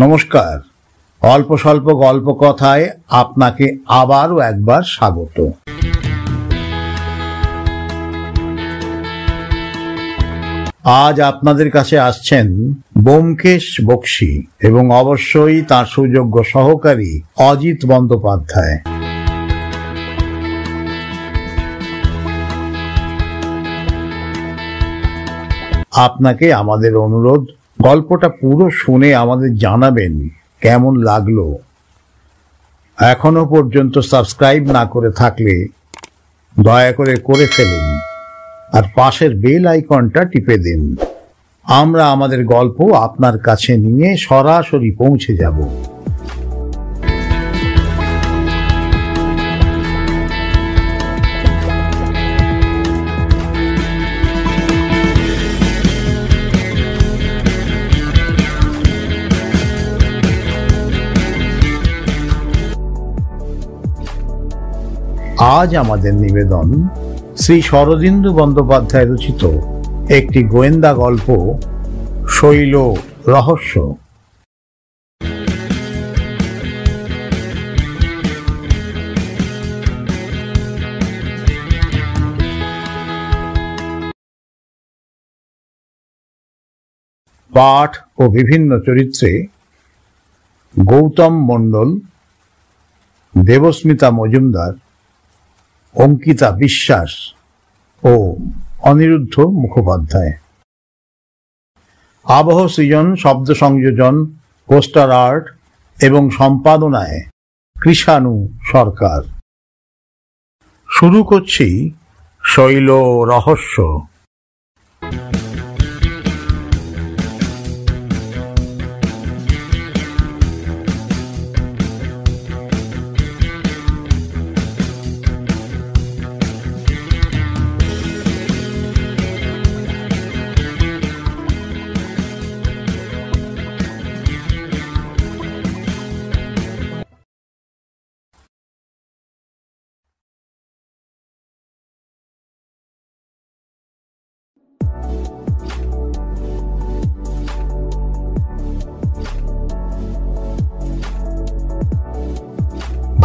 নমস্কার। অল্প স্বল্প গল্প কথায় আপনাকে আবারও একবার স্বাগত। আজ আপনাদের কাছে আসছেন ব্যোমকেশ বক্সী এবং অবশ্যই তার সুযোগ্য সহকারী অজিত বন্দ্যোপাধ্যায়। আপনাকে আমাদের অনুরোধ, গল্পটা পুরো শুনে আমাদের জানাবেন কেমন লাগলো। এখনো পর্যন্ত সাবস্ক্রাইব না করে থাকলে দয়া করে ফেলুন আর পাশের বেল আইকনটা টিপে দিন। আমরা আমাদের গল্প আপনার কাছে নিয়ে সরাসরি পৌঁছে যাব। আজ আমাদের নিবেদন শ্রী শরদিন্দু বন্দ্যোপাধ্যায় রচিত একটি গোয়েন্দা গল্প, শৈল রহস্য। পাঠ ও বিভিন্ন চরিত্রে গৌতম মণ্ডল, দেবস্মিতা মজুমদার, অঙ্কিতা বিশ্বাস ও অনিরুদ্ধ মুখোপাধ্যায়। আবহ সৃজন, শব্দ সংযোজন, পোস্টার আর্ট এবং সম্পাদনায় কৃষাণু সরকার। শুরু করছি শৈল রহস্য।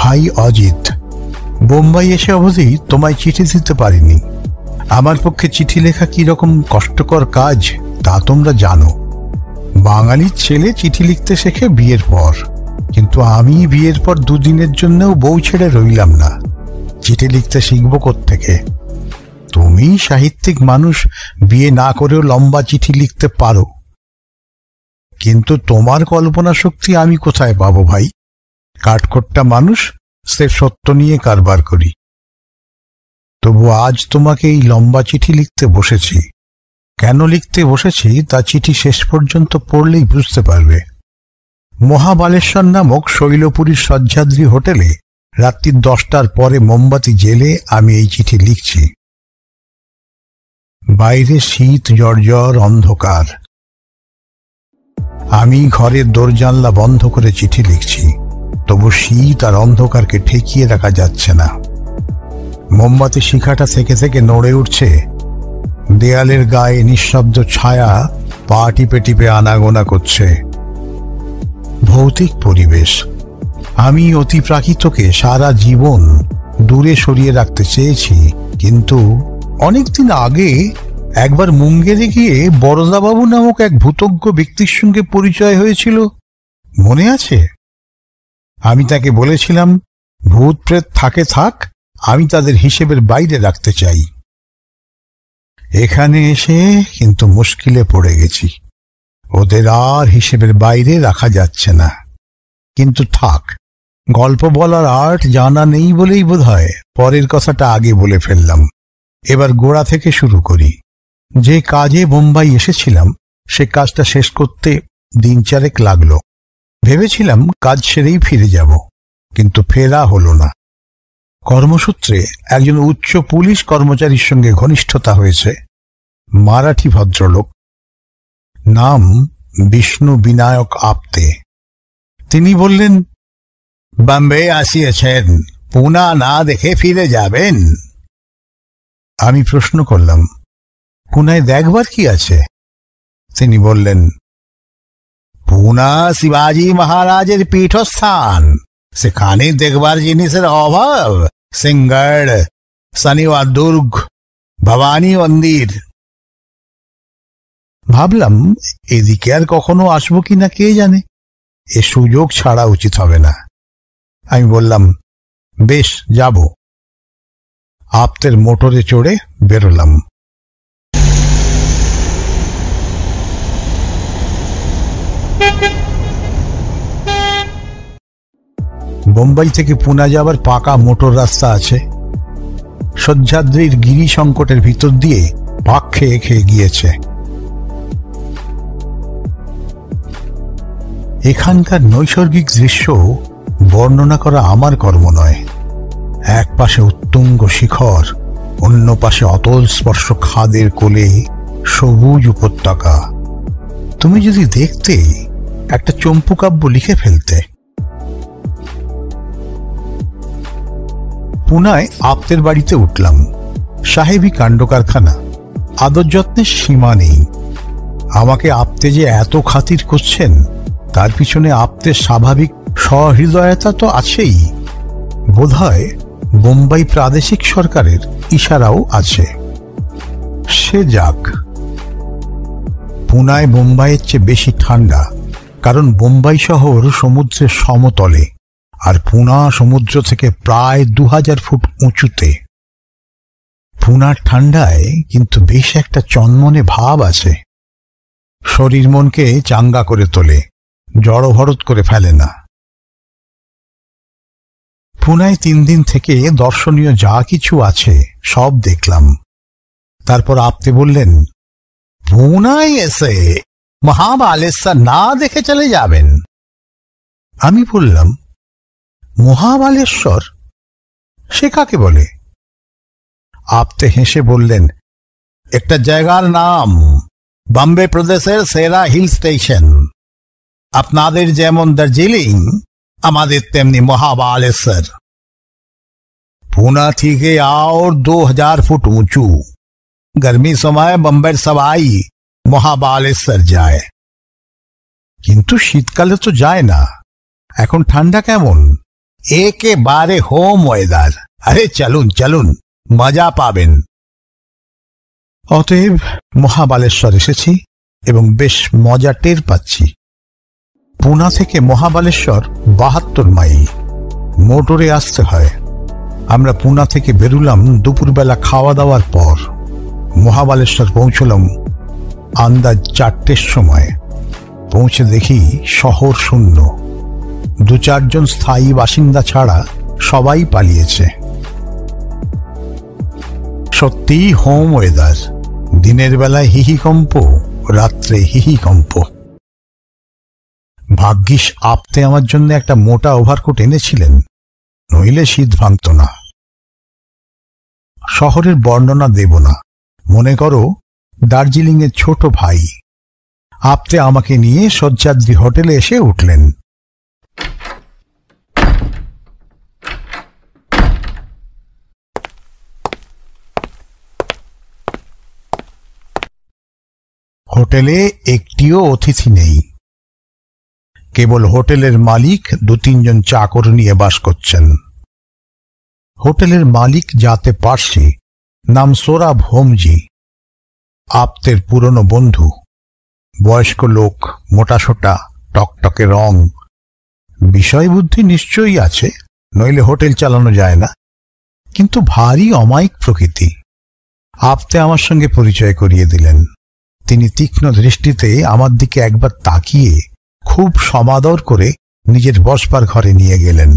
ভাই অজিত, বোম্বাই এসে অবধি তোমায় চিঠি দিতে পারিনি। আমার পক্ষে চিঠি লেখা কি রকম কষ্টকর কাজ তা তোমরা জানো। বাঙালির ছেলে চিঠি লিখতে শেখে বিয়ের পর, কিন্তু আমি বিয়ের পর দুদিনের জন্যও বউ ছেড়ে রইলাম না। চিঠি লিখতে শিখবো কোত্থেকে? তুমি সাহিত্যিক মানুষ, বিয়ে না করেও লম্বা চিঠি লিখতে পারো, কিন্তু তোমার কল্পনা শক্তি আমি কোথায় পাবো ভাই? কাঠখোট্টা মানুষ, সে সত্য নিয়ে কারবার করি। তবু আজ তোমাকে এই লম্বা চিঠি লিখতে বসেছি। কেন লিখতে বসেছি তা চিঠি শেষ পর্যন্ত পড়লেই বুঝতে পারবে। মহাবালেশ্বর নামক শৈলপুরীর সহ্যাদ্রি হোটেলে রাত্রি 10টার পরে মোমবাতি জেলে আমি এই চিঠি লিখছি। বাইরে শীত জর্জর অন্ধকার। আমি ঘরের দরজানলা বন্ধ করে চিঠি লিখছি, তবু শীত আর অন্ধকারকে ঠেকিয়ে রাখা যাচ্ছে না। মোমবাতি শিখাটা থেকে থেকে নড়ে উঠছে। দেয়ালের গায়ে নিঃশব্দ ছায়া পা টিপে টিপে আনাগোনা করছে। ভৌতিক পরিবেশ। আমি অতিপ্রাকৃতকে সারা জীবন দূরে সরিয়ে রাখতে চেয়েছি, কিন্তু অনেকদিন আগে একবার মুঙ্গেরে গিয়ে বরদাবাবু নামক এক ভূতজ্ঞ ব্যক্তির সঙ্গে পরিচয় হয়েছিল, মনে আছে? আমি তাকে বলেছিলাম, ভূত প্রেত থাকে থাক, আমি তাদের হিসেবের বাইরে রাখতে চাই। এখানে এসে কিন্তু মুশকিলে পড়ে গেছি। ওদের আর হিসেবের বাইরে রাখা যাচ্ছে না। কিন্তু থাক, গল্প বলার আর্ট জানা নেই বলেই বোধহয় পরের কথাটা আগে বলে ফেললাম। এবার গোড়া থেকে শুরু করি। যে কাজে বোম্বাই এসেছিলাম সে কাজটা শেষ করতে দিন 4 লাগলো। ভেবেছিলাম কাজ সেরেই ফিরে যাব, কিন্তু ফেরা হলো না। কর্মসূত্রে একজন উচ্চ পুলিশ কর্মচারীর সঙ্গে ঘনিষ্ঠতা হয়েছে। মারাঠি ভদ্রলোক, নাম বিষ্ণু বিনায়ক আপতে। তিনি বললেন, বম্বে আসিয়েছেন, পুনা না দেখে ফিরে যাবেন। আমি প্রশ্ন করলাম, পুনায় দেখবার কি আছে? তিনি বললেন, পুনা শিবাজী মহারাজের পীঠস্থান, সেখানে দেখবার জিনিসের অভাব। সিংগড়, শনিবার দুর্গ, ভবানী মন্দির। ভাবলাম এদিকে আর কখনো আসবো কিনা কে জানে, এ সুযোগ ছাড়া উচিত হবে না। আমি বললাম, বেশ, যাব। আপ্তের মোটরে চড়ে বেরোলাম। বোম্বাই থেকে পুনা যাবার পাকা মোটর রাস্তা আছে। সহ্যাদ্রির গিরি সংকটের ভিতর দিয়ে পাক খেয়ে খেয়ে গিয়েছে। এখানকার নৈসর্গিক দৃশ্য বর্ণনা করা আমার কর্ম নয়। এক পাশে উত্তুঙ্গ শিখর, অন্য পাশে অতল স্পর্শ খাদের কোলে সবুজ উপত্যকা। তুমি যদি দেখতে, একটা চম্পুকাব্য লিখে ফেলতে। পুনায় আপ্তের বাড়িতে উঠলাম। সাহেবী কাণ্ড কারখানা, আদর যত্নের সীমা নেই। আমাকে আপ্তে যে এত খাতির করছেন, তার পিছনে আপ্তের স্বাভাবিক সহৃদয়তা তো আছেই। বোধহয় বোম্বাই প্রাদেশিক সরকারের ইশারাও আছে। সে যাক। পুনায় বোম্বাইয়ের চেয়ে বেশি ঠান্ডা, কারণ বোম্বাই শহর সমুদ্রের সমতলে, আর পুনা সমুদ্র থেকে প্রায় 2000 ফুট উঁচুতে। পুনার ঠান্ডায় কিন্তু বেশ একটা চনমনে ভাব আছে। শরীর মনকে চাঙ্গা করে তোলে, জড়ভরত করে ফেলে না। পুনায় 3 দিন থেকে দর্শনীয় যা কিছু আছে সব দেখলাম। তারপর আপ্তে বললেন, পুনায় এসে মহাবালেশ্বর না দেখে চলে যাবেন। আমি বললাম, মহাবালেশ্বর সে কাকে বলে? আপ্তে হেসে বললেন, একটা জায়গার নাম, বম্বে প্রদেশের সেরা হিল স্টেশন। আপনাদের যেমন দার্জিলিং, আমাদের তেমনি মহাবালেশ্বর। পুনা থেকে और 2000 ফুট উঁচু। गर्मी সময় বম্বের সবাই মহাবালেশ্বর যায়, কিন্তু শীতকালে তো যায় না। এখন ঠান্ডা কেমন? একেবারে হোম ওয়েদার। আরে চলুন চলুন, মজা পাবেন। অতএব মহাবালেশ্বর এসেছি এবং বেশ মজা টের পাচ্ছি। পুনা থেকে মহাবালেশ্বর 72 মাইল। মোটরে আসতে হয়। আমরা পুনা থেকে বেরুলাম দুপুরবেলা খাওয়া দাওয়ার পর। মহাবালেশ্বর পৌঁছলাম আন্দাজ 4টের সময়। পৌঁছে দেখি শহর শূন্য। 2-4 জন স্থায়ী বাসিন্দা ছাড়া সবাই পালিয়েছে। সত্যিই হোম ওয়েদার। দিনের বেলায় হিহিকম্প, রাত্রে হিহিকম্প। ভাগ্যিস আপ্তে আমার জন্য একটা মোটা ওভারকোট এনেছিলেন, নইলে শীত ভাঙত না। শহরের বর্ণনা দেব না। মনে করো দার্জিলিং এর ছোট ভাই। আপ্তে আমাকে নিয়ে সহ্যাদ্রি হোটেলে এসে উঠলেন। হোটেলে একটিও অতিথি নেই। কেবল হোটেলের মালিক 2-3 জন চাকর নিয়ে বাস করছেন। হোটেলের মালিক জাতে পার্সি, নাম সোরাব হোমজি। আপ্তের পুরনো বন্ধু। বয়স্ক লোক, মোটাসোটা, টকটকে রং। বিষয় বুদ্ধি নিশ্চয়ই আছে, নইলে হোটেল চালানো যায় না, কিন্তু ভারী অমায়িক প্রকৃতি। আপ্তে আমার সঙ্গে পরিচয় করিয়ে দিলেন। তিনি তীক্ষ্ণ দৃষ্টিতে আমার দিকে একবার তাকিয়ে খুব সমাদর করে নিজের বসবার ঘরে নিয়ে গেলেন।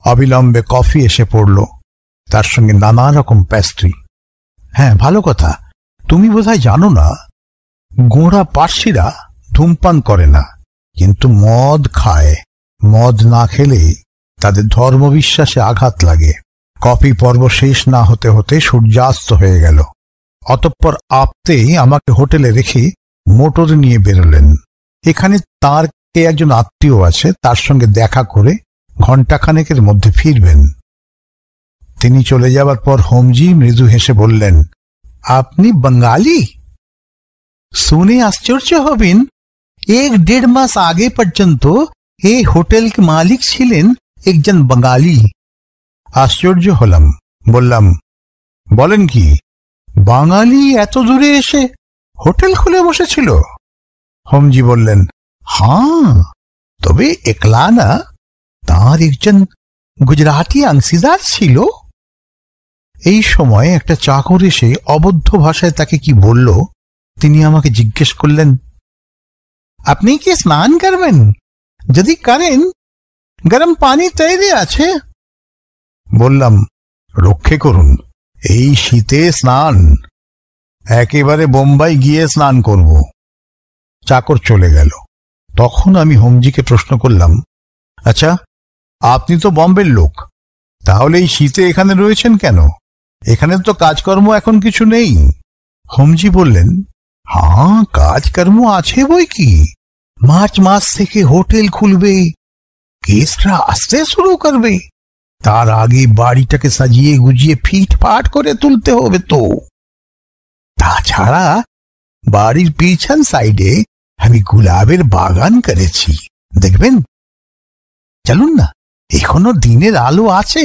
অবিলম্বে কফি এসে পড়ল, তার সঙ্গে নানা রকম প্যাস্ট্রি। হ্যাঁ, ভালো কথা, তুমি বোধহয় জানো না, গোঁড়া পার্সিরা ধূমপান করে না, কিন্তু মদ খায়। মদ না খেলে তাদের ধর্মবিশ্বাসে আঘাত লাগে। কফি পর্ব শেষ না হতে হতে সূর্যাস্ত হয়ে গেল। অতঃপর আপ্তেই আমাকে হোটেলে রেখে মোটরে নিয়ে বেরোলেন। এখানে তার কে একজন আত্মীয় আছে, তার সঙ্গে দেখা করে ঘণ্টাখানেকের মধ্যে ফিরবেন। তিনি চলে যাবার পর হোমজি মৃদু হেসে বললেন, আপনি বাঙালি? শুনে আশ্চর্য হবেন, 1-1.5 মাস আগে পর্যন্ত এই হোটেল के মালিক ছিলেন একজন বাঙালি। আশ্চর্য হলাম, বললাম, বলেন কি, বাঙালি এত দূরে এসে হোটেল খুলে বসেছিল? হোমজি বললেন, হ্যাঁ, তবে একলা না, তার একজন গুজরাটি অংশীদার ছিল। এই সময় একটা চাকর এসে অবদ্ধ ভাষায় তাকে কি বলল, তিনি আমাকে জিজ্ঞেস করলেন, আপনি কি স্নান করবেন? যদি করেন, গরম পানি তৈরি আছে। বললাম, রক্ষে করুন, এই শীতে স্নান, একেবারে বোম্বাই গিয়ে স্নান করব। চাকর চলে গেল। তখন আমি হোমজিকে প্রশ্ন করলাম, আচ্ছা, আপনি তো বম্বের লোক, তাহলে এই শীতে এখানে রয়েছেন কেন? এখানে তো কাজকর্ম এখন কিছু নেই। হোমজি বললেন, হ্যাঁ, কাজকর্ম আছে বই কি, মার্চ মাস থেকে হোটেল খুলবে, গেস্টরা আসতে শুরু করবে, তার আগে বাড়িটাকে সাজিয়ে গুজিয়ে ফিটফাট করে তুলতে হবে। তো তাছাড়া বাড়ির পিছন সাইডে আমি গোলাপের বাগান করেছি, দেখবেন। চলুন না, এখনো দিনের আলো আছে।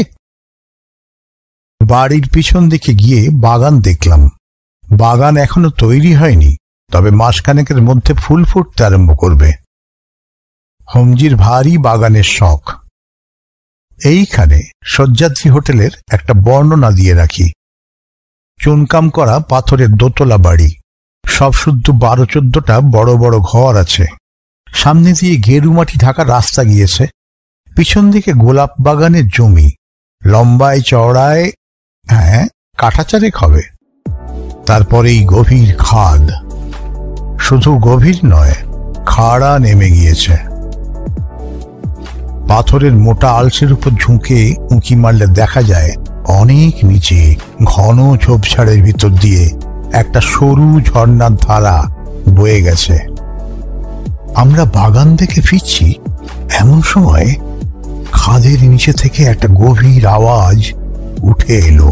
বাড়ির পিছন দিকে গিয়ে বাগান দেখলাম। বাগান এখনো তৈরি হয়নি, তবে মাসখানেকের মধ্যে ফুল ফুটতে আরম্ভ করবে। হোমজির ভারী বাগানের শখ। এইখানে সহ্যাদ্রি হোটেলের একটা বর্ণনা দিয়ে রাখি। চুনকাম করা পাথরের দোতলা বাড়ি, সব শুদ্ধ 12-14টা বড় বড় ঘর আছে। সামনে দিয়ে গেরু মাটি ঢাকা রাস্তা গিয়েছে। পিছন দিকে গোলাপ বাগানের জমি, লম্বায় চওড়ায় কাঠাচারেক হবে। তারপরেই গভীর খাদ, শুধু গভীর নয়, খাড়া নেমে গিয়েছে। পাথরের মোটা আলসের উপর ঝুঁকে উঁকি মারলে দেখা যায় অনেক নিচে ঘন ঝোপঝাড়ের ভিতর দিয়ে একটা সরু ঝর্ণার ধারা বয়ে গেছে। আমরা বাগান দেখে ফিরছি, এমন সময় খাদের নিচে থেকে একটা গভীর আওয়াজ উঠে এলো।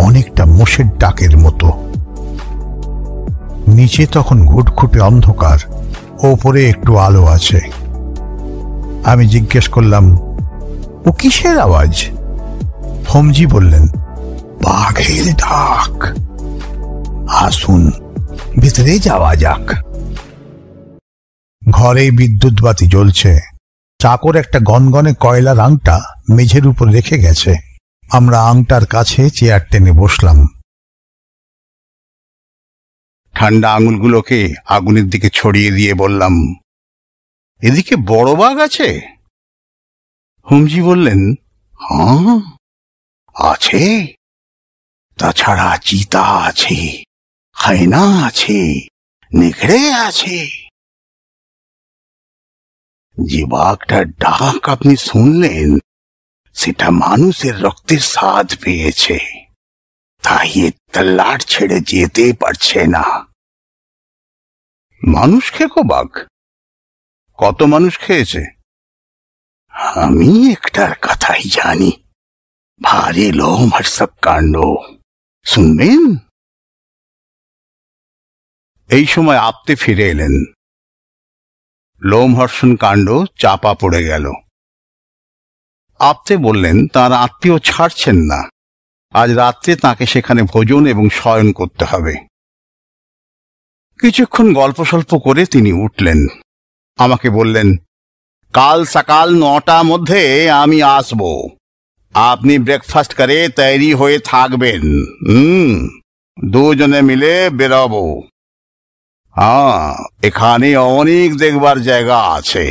অনেকটা মোষের ডাকের মতো। নিচে তখন ঘুটঘুটে অন্ধকার, ওপরে একটু আলো আছে। আমি জিজ্ঞেস করলাম, ও কিসের আওয়াজ? হোমজি বললেন, বাঘের ডাক। আসুন, ভিতরে যাওয়া যাক। ঘরে বিদ্যুৎ বাতি জ্বলছে। চাকর একটা গনগনে কয়লার আংটা মেঝের উপর রেখে গেছে। আমরা আংটার কাছে চেয়ার টেনে বসলাম। ঠান্ডা আঙুলগুলোকে আগুনের দিকে ছড়িয়ে দিয়ে বললাম, এদিকে বড় বাঘ আছে? হোমজি বললেন, হ্যাঁ আছে, তাছাড়া চিতা আছে, হায়না আছে, নেকড়ে আছে। যে বাঘটার ডাক আপনি শুনলেন, সেটা মানুষের রক্তের স্বাদ পেয়েছে, তাই এ তল্লাট ছেড়ে যেতে পারছে না। মানুষ খেকো বাঘ? কত মানুষ খেয়েছে? আমি একটার কথাই জানি, ভারী লোমহর্ষক কাণ্ড, শুনবেন? এই সময় আপতে ফিরে এলেন। লোমহর্ষণ কাণ্ড চাপা পড়ে গেল। আপতে বললেন তাঁর আত্মীয় ছাড়ছেন না, আজ রাত্রে তাকে সেখানে ভোজন এবং শয়ন করতে হবে। কিছুক্ষণ গল্প সল্প করে তিনি উঠলেন, আমাকে বললেন, কাল সকাল 9টার মধ্যে আমি আসব, আপনি ব্রেকফাস্ট করে তৈরি হয়ে থাকবেন। দুজনে মিলে বেরোবো। হ্যাঁ, এখানে অনেক দেখবার জায়গা আছে,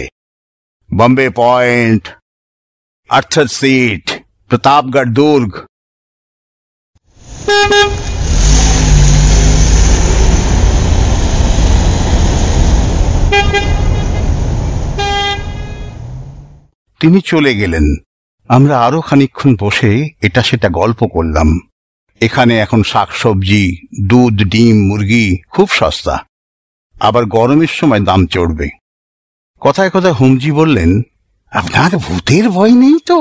Bombay point, Arthur seat, Pratapgad দুর্গ। তিনি চলে গেলেন। আমরা আরো খানিকক্ষণ বসে এটা সেটা গল্প করলাম। এখানে এখন শাকসবজি, দুধ, ডিম, মুরগি খুব সস্তা, আবার গরমের সময় দাম চড়বে। কথায় কথায় হুমজি বললেন, আপনার ভূতের ভয় নেই তো?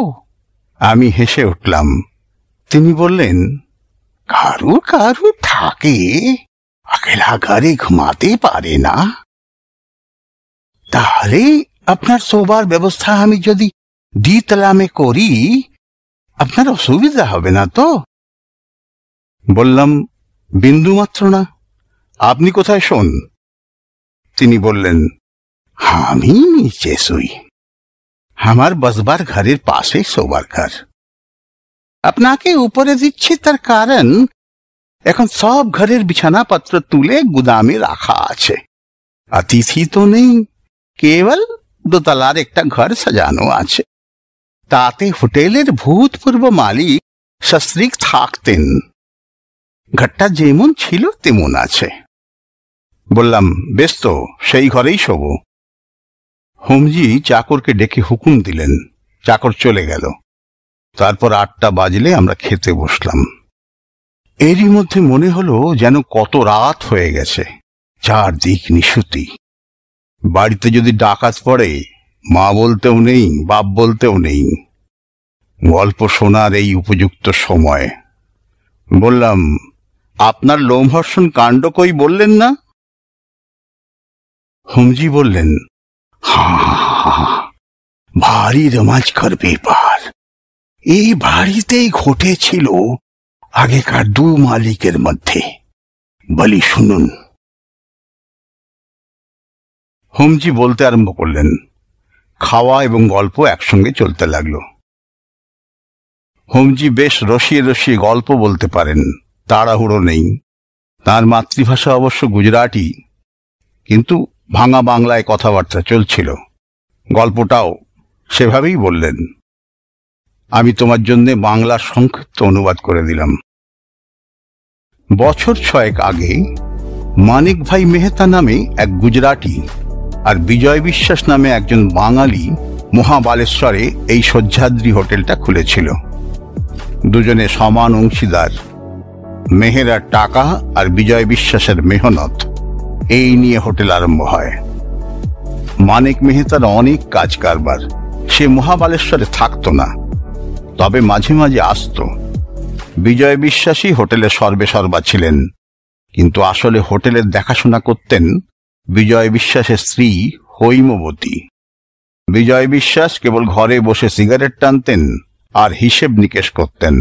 আমি হেসে উঠলাম। তিনি বললেন, কারু কারু থাকে, একলা ঘরে ঘুমাতে পারে না। তাহলে আপনার শোবার ব্যবস্থা আমি যদি দ্বিতলামে করি, আপনার অসুবিধা হবে না তো? বললাম, বিন্দুমাত্র না। আপনি কোথায় শোন? তিনি বললেন, আমি নিচে শুই, আমার বসবার ঘরের পাশে শোবার ঘর। আপনাকে উপরে দিচ্ছি তার কারণ এখন সব ঘরের বিছানাপত্র তুলে গুদামে রাখা আছে। অতিথি তো নেই, কেবল দোতলার একটা ঘর সাজানো আছে। তাতে হোটেলের ভূতপূর্ব মালিক সস্ত্রীক থাকতেন। ঘরটা যেমন ছিল তেমন আছে। বললাম, বেশ তো, সেই ঘরেই শোব। হুমজি চাকরকে ডেকে হুকুম দিলেন। চাকর চলে গেল। তারপর 8টা বাজলে আমরা খেতে বসলাম। এরই মধ্যে মনে হলো যেন কত রাত হয়ে গেছে, চারদিক নিশুতি। বাড়িতে যদি ডাকাত পড়ে, মা বলতেও নেই, বাপ বলতেও নেই। গল্প শোনার এই উপযুক্ত সময়। বললাম, আপনার লোমহর্ষণ কাণ্ড কই বললেন না? হুমজি বললেন, ভারী রোমাঞ্চকর ব্যাপার। এই বাড়িতেই ঘটেছিল আগেকার 2 মালিকের মধ্যে। বলি শুনুন। হুমজি বলতে আরম্ভ করলেন। খাওয়া এবং গল্প একসঙ্গে চলতে লাগলো। হুমজি বেশ রসিয়ে রসিয়ে গল্প বলতে পারেন, তাড়াহুড়ো নেই। তার মাতৃভাষা অবশ্য গুজরাটি, কিন্তু ভাঙা বাংলায় কথাবার্তা চলছিল। গল্পটাও সেভাবেই বললেন। আমি তোমার জন্য বাংলার সংক্ষিপ্ত অনুবাদ করে দিলাম। বছর 6 আগে মানিক ভাই মেহতা নামে এক গুজরাটি আর বিজয় বিশ্বাস নামে একজন বাঙালি মহাবালেশ্বরে এই সহ্যাদ্রি হোটেলটা খুলেছিল। দুজনে সমান অংশীদার। মেহেরার টাকা আর বিজয় বিশ্বাসের মেহনত, এই নিয়ে হোটেল আরম্ভ হয়। মানিক মেহতার অনেক কাজ কারবার। সে মহাবালেশ্বরে থাকতো না, তবে মাঝে মাঝে আসত। বিজয় বিশ্বাসী হোটেলের সর্বেসর্বা ছিলেন, কিন্তু আসলে হোটেলের দেখাশোনা করতেন বিজয় বিশ্বাসের স্ত্রী হৈমবতী। বিজয় বিশ্বাস কেবল ঘরে বসে সিগারেট টানতেন আর হিসেব নিকেশ করতেন।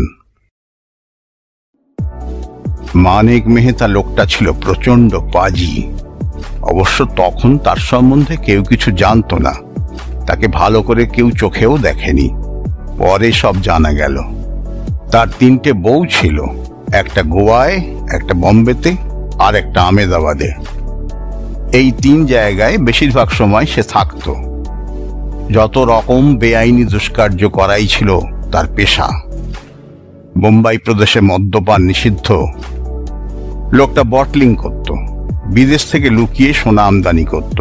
মানিক মেহতা লোকটা ছিল প্রচন্ড পাজি। অবশ্য তখন তার সম্বন্ধে কেউ কিছু জানত না। তাকে ভালো করে কেউ চোখেও দেখেনি। পরে সব জানা গেল। তার 3টে বউ ছিল, একটা গোয়ায়, একটা বম্বেতে আর একটা আমেদাবাদে। এই 3 জায়গায় বেশিরভাগ সময় সে থাকত। যত রকম বেআইনি দুষ্কার্য করাই ছিল তার পেশা। বোম্বাই প্রদেশে মদ্যপান নিষিদ্ধ। লোকটা বটলিং করত, বিদেশ থেকে লুকিয়ে সোনা আমদানি করত।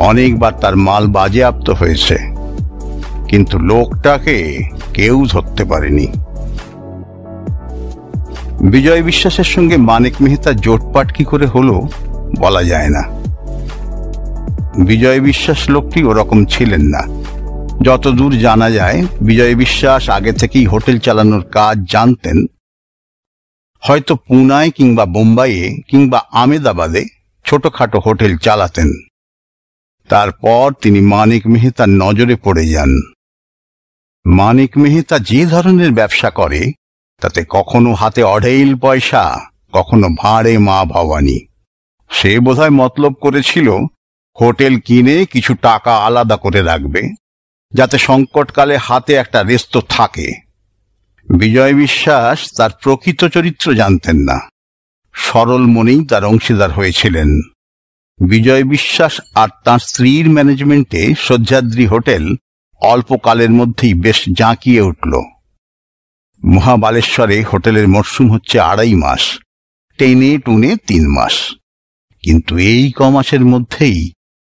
অনেকবার তার মাল বাজেয়াপ্ত হয়েছে, কিন্তু লোকটাকে কেউ ধরতে পারেনি। বিজয় বিশ্বাসের সঙ্গে মানিক মেহতার জোটপাট কি করে হলো বলা যায় না। বিজয় বিশ্বাস লোকটি ওরকম ছিলেন না। যতদূর জানা যায়, বিজয় বিশ্বাস আগে থেকেই হোটেল চালানোর কাজ জানতেন। হয়তো পুনায় কিংবা বোম্বাইয়ে কিংবা আমেদাবাদে ছোটখাটো হোটেল চালাতেন। তারপর তিনি মানিক মেহতার নজরে পড়ে যান। মানিক মেহতা যে ধরনের ব্যবসা করে, তাতে কখনো হাতে অঢেল পয়সা, কখনো ভাঁড়ে মা ভবানী। সে বোধহয় মতলব করেছিল হোটেল কিনে কিছু টাকা আলাদা করে রাখবে, যাতে সংকটকালে হাতে একটা রেস্ত থাকে। বিজয় বিশ্বাস তার প্রকৃত চরিত্র জানতেন না। সরল মনেই তার অংশীদার হয়েছিলেন। বিজয় বিশ্বাস আর তাঁর স্ত্রীর ম্যানেজমেন্টে সহ্যাদ্রি হোটেল অল্পকালের মধ্যেই বেশ জাঁকিয়ে উঠল। মহাবালেশ্বরে হোটেলের মরশুম হচ্ছে 2.5 মাস, টেনে টুনে 3 মাস। কিন্তু এই কমাসের মধ্যেই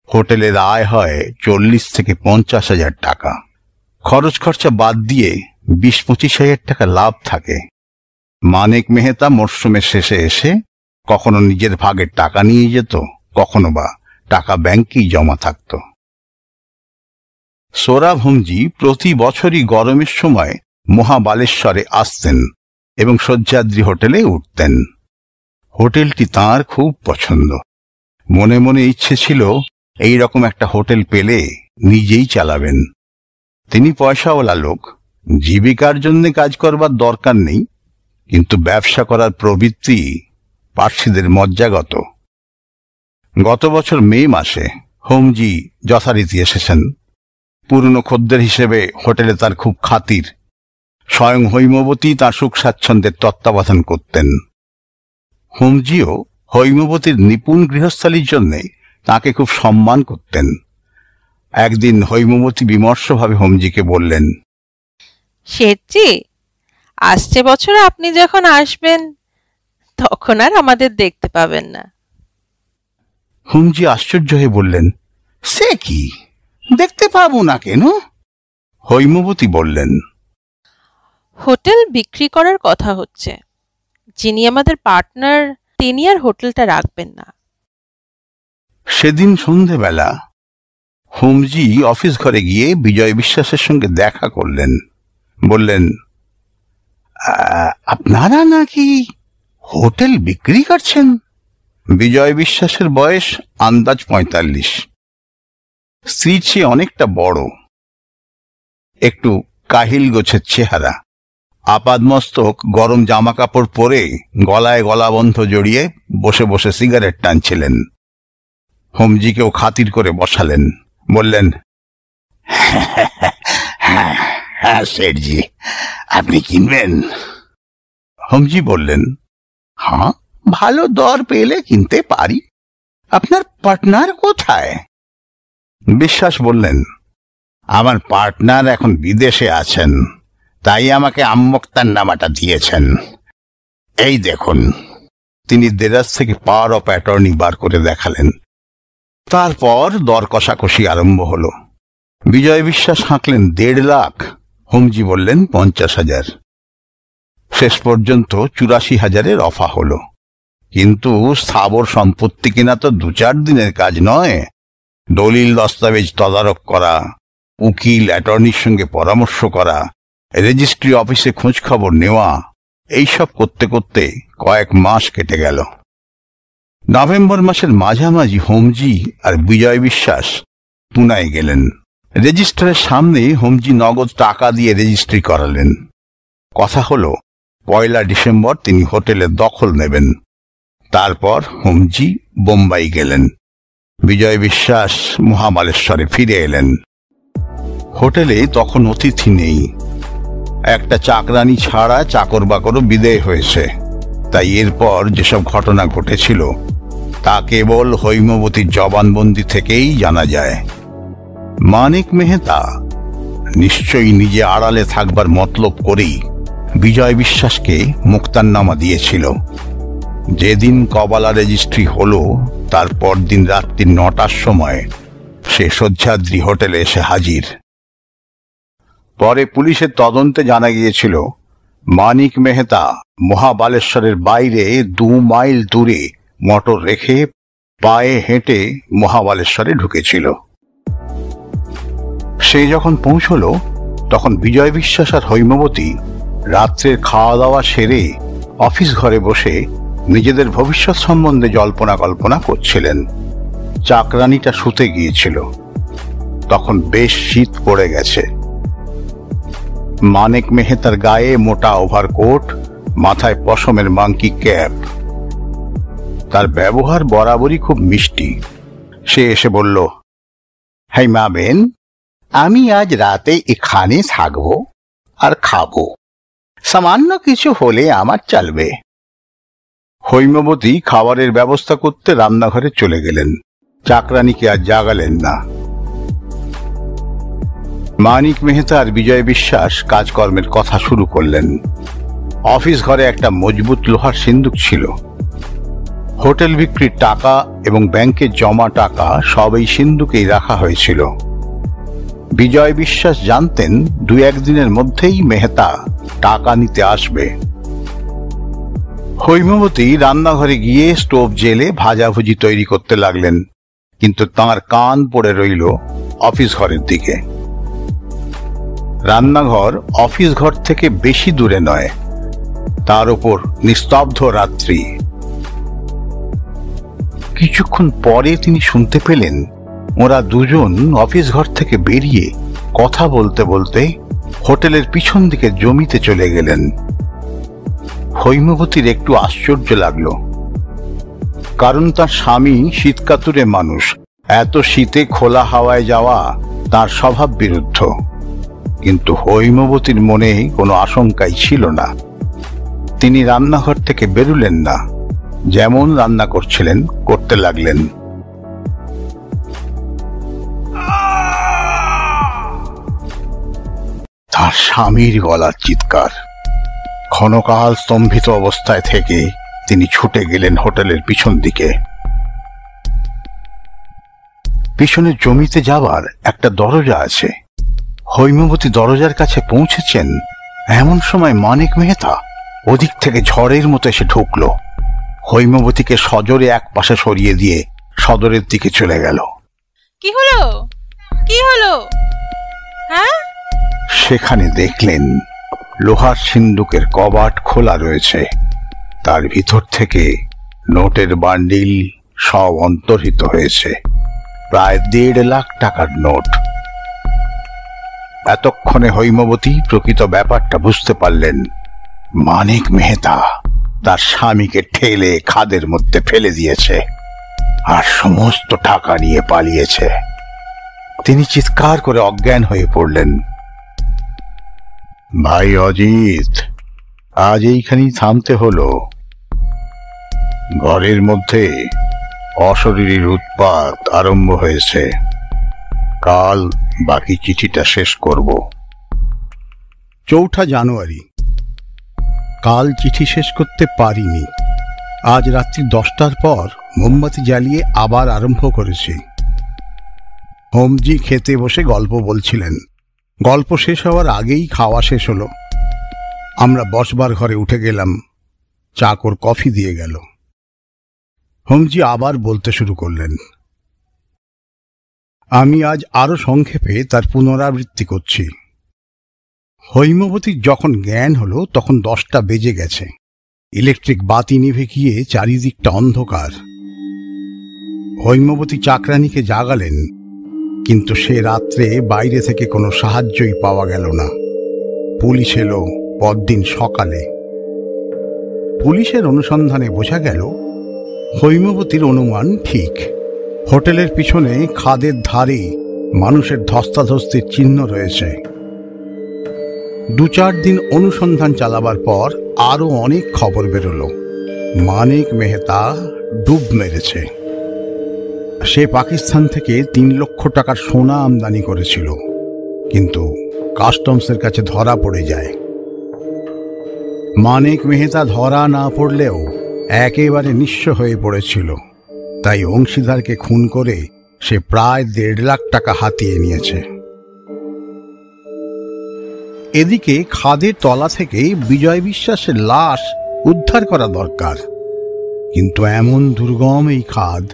হোটেলের আয় হয় 40 থেকে 50 হাজার টাকা। খরচ খরচা বাদ দিয়ে 20-25 হাজার টাকা লাভ থাকে। মানিক মেহতা মরশুমের শেষে এসে কখনো নিজের ভাগের টাকা নিয়ে যেত, কখনো বা টাকা ব্যাংকেই জমা থাকত। সোহরাব হোমজি প্রতি বছরই গরমের সময় মহাবালেশ্বরে আসতেন এবং সহ্যাদ্রি হোটেলে উঠতেন। হোটেলটি তাঁর খুব পছন্দ। মনে মনে ইচ্ছে ছিল এই রকম একটা হোটেল পেলে নিজেই চালাবেন। তিনি পয়সাওয়ালা লোক, জীবিকার জন্য কাজ করবার দরকার নেই, কিন্তু ব্যবসা করার প্রবৃত্তি পার্সিদের মজ্জাগত। গত বছর মে মাসে হোমজি যথারীতি এসেছেন। পুরনো খদ্দের হিসেবে হোটেলে তার খুব খাতির। স্বয়ং হৈমবতী তাঁর সুখ স্বাচ্ছন্দ্যের তত্ত্বাবধান করতেন। হোমজিও হৈমবতীর নিপুণ গৃহস্থালির জন্য তাকে খুব সম্মান করতেন। একদিন হৈমবতী বিমর্ষভাবে হোমজিকে বললেন, শেঠজি, আসছে বছর আপনি যখন আসবেন তখন আর আমাদের দেখতে পাবেন না। হোমজি আশ্চর্য হয়ে বললেন, সে কি, দেখতে পাবো না কেন? হৈমবতী বললেন, হোটেল বিক্রি করার কথা হচ্ছে। যিনি আমাদের পার্টনার তিনি আর হোটেলটা রাখবেন না। সেদিন সন্ধেবেলা হোমজি অফিস ঘরে গিয়ে বিজয় বিশ্বাসের সঙ্গে দেখা করলেন। বললেন, আপনারা নাকি হোটেল বিক্রি করছেন? বিজয় বিশ্বাসের বয়স আন্দাজ 45। স্ত্রীর চেয়ে অনেকটা বড়, একটু কাহিল গোছের চেহারা। আপাদমস্তক গরম জামা কাপড় পরে গলায় গলাবন্ধ জড়িয়ে বসে বসে সিগারেট টানছিলেন। হোমজিকেও খাতির করে বসালেন। বললেন, হ্যাঁ শেঠজি, আপনি কিনবেন? হোমজি বললেন, হ্যাঁ, ভালো দর পেলে কিনতে পারি। আপনার পার্টনার কোথায়? বিশ্বাস বললেন, আমার পার্টনার এখন বিদেশে আছেন, তাই আমাকে আম্মক্তার নামাটা দিয়েছেন। এই দেখুন। তিনি দেরাজ থেকে পাওয়ার অফ অ্যাটর্নি বার করে দেখালেন। তারপর দর কষাকষি আরম্ভ হল। বিজয় বিশ্বাস হাঁকলেন 1.5 লাখ, হোমজি বললেন 50 হাজার। শেষ পর্যন্ত 84,000-এর অফা হল। কিন্তু স্থাবর সম্পত্তি কিনা তো 2-4 দিনের কাজ নয়। দলিল দস্তাবেজ তদারক করা, উকিল অ্যাটর্নির সঙ্গে পরামর্শ করা, রেজিস্ট্রি অফিসে খোঁজ খবর নেওয়া, এইসব করতে করতে কয়েক মাস কেটে গেল। নভেম্বর মাসের মাঝামাঝি হোমজি আর বিজয় বিশ্বাস পুনায় গেলেন। রেজিস্ট্রারের সামনে হোমজি নগদ টাকা দিয়ে রেজিস্ট্রি করালেন। কথা হলো 1 ডিসেম্বর তিনি হোটেলের দখল নেবেন। তারপর হোমজি বোম্বাই গেলেন। বিজয় বিশ্বাস মহাবালেশ্বরে ফিরে এলেন। হোটেলে তখন অতিথি নেই। একটা চাকরানি ছাড়া চাকর বাকরও বিদেয় হয়েছে। তাই এরপর যেসব ঘটনা ঘটেছিল তা কেবল হৈমবতীর জবানবন্দি থেকেই জানা যায়। মানিক মেহতা নিশ্চয়ই নিজে আড়ালে থাকবার মতলব করেই বিজয় বিশ্বাসকে মুক্তারনামা দিয়েছিল। যেদিন কবালা রেজিস্ট্রি হলো তার পরদিন রাত্রি 9টার সময় সে সহ্যাদ্রি হোটেলে এসে হাজির। পরে পুলিশের তদন্তে জানা গিয়েছিল মানিক মেহতা মহাবালেশ্বরের বাইরে 2 মাইল দূরে মোটর রেখে পায়ে হেঁটে মহাবালেশ্বরে ঢুকেছিল। সে যখন পৌঁছল তখন বিজয় বিশ্বাস আর হৈমবতী রাত্রের খাওয়া দাওয়া সেরে অফিস ঘরে বসে নিজেদের ভবিষ্যৎ সম্বন্ধে জল্পনা কল্পনা করছিলেন। চাকরানিটা শুতে গিয়েছিল। তখন বেশ শীত পড়ে গেছে। মানিক মেহতার গায়ে মোটা ওভারকোট, মাথায় পশমের মাংকি ক্যাপ। তার ব্যবহার বরাবরই খুব মিষ্টি। সে এসে বলল, হাই মা বেন, আমি আজ রাতে এখানে থাকবো আর খাবো। সামান্য কিছু হলে আমার চলবে। হৈমবতী খাবারের ব্যবস্থা করতে রান্নাঘরে চলে গেলেন। চাকরানিকে আর জাগালেন না। মানিক মেহতা আর বিজয় বিশ্বাস কাজকর্মের কথা শুরু করলেন। অফিস ঘরে একটা মজবুত লোহার সিন্দুক ছিল। হোটেল বিক্রির টাকা এবং ব্যাংকের জমা টাকা সব এই সিন্দুকেই রাখা হয়েছিল। বিজয় বিশ্বাস জানতেন 2-1 দিনের মধ্যেই মেহতা টাকা নিতে আসবে। হৈমবতী রান্নাঘরে গিয়ে স্টোভ জেলে ভাজাভুজি তৈরি করতে লাগলেন, কিন্তু তাঁর কান পড়ে রইল অফিস ঘরের দিকে। রান্নাঘর অফিস ঘর থেকে বেশি দূরে নয়, তার উপর নিস্তব্ধ রাত্রি। কিছুক্ষণ পরে তিনি শুনতে পেলেন ওরা দুজন অফিস ঘর থেকে বেরিয়ে কথা বলতে বলতে হোটেলের পিছন দিকে জমিতে চলে গেলেন। হৈমবতীর একটু আশ্চর্য লাগলো, কারণ তার স্বামী শীতকাতুরে মানুষ, এত শীতে খোলা হাওয়ায় যাওয়া তার স্বভাব বিরুদ্ধ। কিন্তু হৈমবতীর মনে কোনো আশঙ্কাই ছিল না। তিনি রান্নাঘর থেকে বেরুলেন না, যেমন রান্না করছিলেন করতে লাগলেন। তার স্বামীর গলার চিৎকার। ক্ষণকাল স্তম্ভিত অবস্থায় থেকে তিনি ছুটে গেলেন হোটেলের পিছন দিকে। পিছনে জমিতে যাবার একটা দরজা আছে। হৈমবতী দরজার কাছে পৌঁছেছেন, এমন সময় মানিক মেহতা ওদিক থেকে ঝড়ের মতো এসে ঢুকল। হৈমবতীকে সজোরে এক পাশে সরিয়ে দিয়ে সদরের দিকে চলে গেল। কি হলো, কি হলো? হ্যাঁ? সেখানে দেখলেন লোহার সিন্দুকের কবাট খোলা রয়েছে। তার ভিতর থেকে নোটের বান্ডিল সব অন্তর্হিত হয়েছে, প্রায় 1.5 লাখ টাকার নোট। এতক্ষণে হৈমবতী প্রকৃত ব্যাপারটা বুঝতে পারলেন। মানিক মেহতা তার স্বামীকে ঠেলে খাদের মধ্যে ফেলে দিয়েছে আর সমস্ত টাকা নিয়ে পালিয়েছে। তিনি চিৎকার করে অজ্ঞান হয়ে পড়লেন। ভাই অজিত, আজ এইখানেই থামতে হলো। ঘরের মধ্যে অশরীরীর উৎপাত আরম্ভ হয়েছে। কাল বাকি চিঠিটা শেষ করব। 4 জানুয়ারি। কাল চিঠি শেষ করতে পারিনি। আজ রাত্রি 10টার পর মোমবাতি জ্বালিয়ে আবার আরম্ভ করেছি। হোমজি খেতে বসে গল্প বলছিলেন। গল্প শেষ হওয়ার আগেই খাওয়া শেষ হলো। আমরা বসবার ঘরে উঠে গেলাম। চাকর কফি দিয়ে গেল। হোমজি আবার বলতে শুরু করলেন। আমি আজ আরো সংক্ষেপে তার পুনরাবৃত্তি করছি। হৈমবতীর যখন জ্ঞান হলো তখন 10টা বেজে গেছে। ইলেকট্রিক বাতি নিভে গিয়ে চারিদিকটা অন্ধকার। হৈমবতী চাকরানীকে জাগালেন, কিন্তু সে রাত্রে বাইরে থেকে কোনো সাহায্যই পাওয়া গেল না। পুলিশ এলো পরদিন সকালে। পুলিশের অনুসন্ধানে বোঝা গেল হৈমবতীর অনুমান ঠিক। হোটেলের পিছনে খাদের ধারে মানুষের ধস্তাধস্তির চিহ্ন রয়েছে। 2-4 দিন অনুসন্ধান চালাবার পর আরো অনেক খবর বেরোলো। মানিক মেহতা ডুব মেরেছে। সে পাকিস্তান থেকে 3 লক্ষ টাকার সোনা আমদানি করেছিল, কিন্তু কাস্টমসের কাছে ধরা পড়ে যায়। মানিক মেহতা ধরা না পড়লেও একেবারে নিঃস্ব হয়ে পড়েছিল, তাই অংশীদারকে খুন করে সে প্রায় 1.5 লাখ টাকা হাতিয়ে নিয়েছে। এদিকে খাদের তলা থেকে বিজয় বিশ্বাসের লাশ উদ্ধার করা দরকার, কিন্তু এমন দুর্গম এই খাদ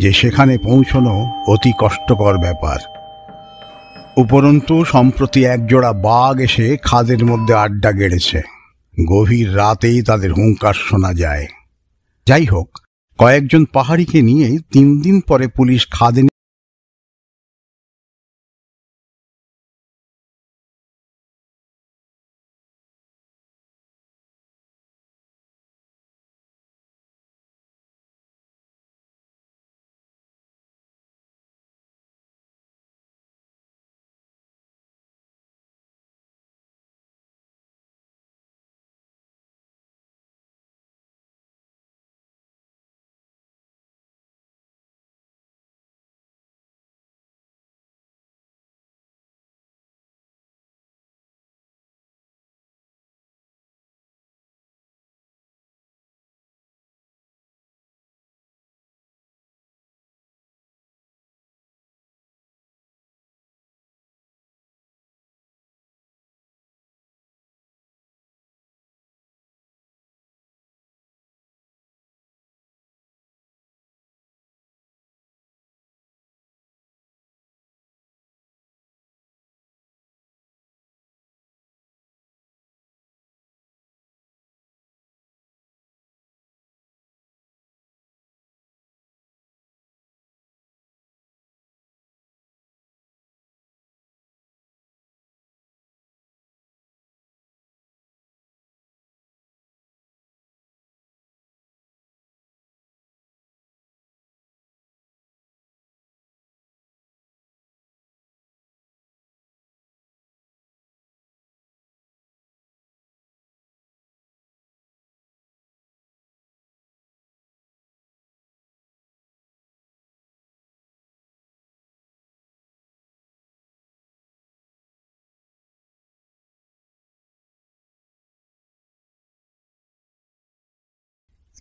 যে সেখানে পৌঁছনো অতি কষ্টকর ব্যাপার। উপরন্তু সম্প্রতি একজোড়া বাঘ এসে খাদের মধ্যে আড্ডা গেড়েছে। গভীর রাতেই তাদের হুঙ্কার শোনা যায়। যাই হোক, কয়েকজন পাহাড়িকে নিয়ে 3 দিন পরে পুলিশ খাদে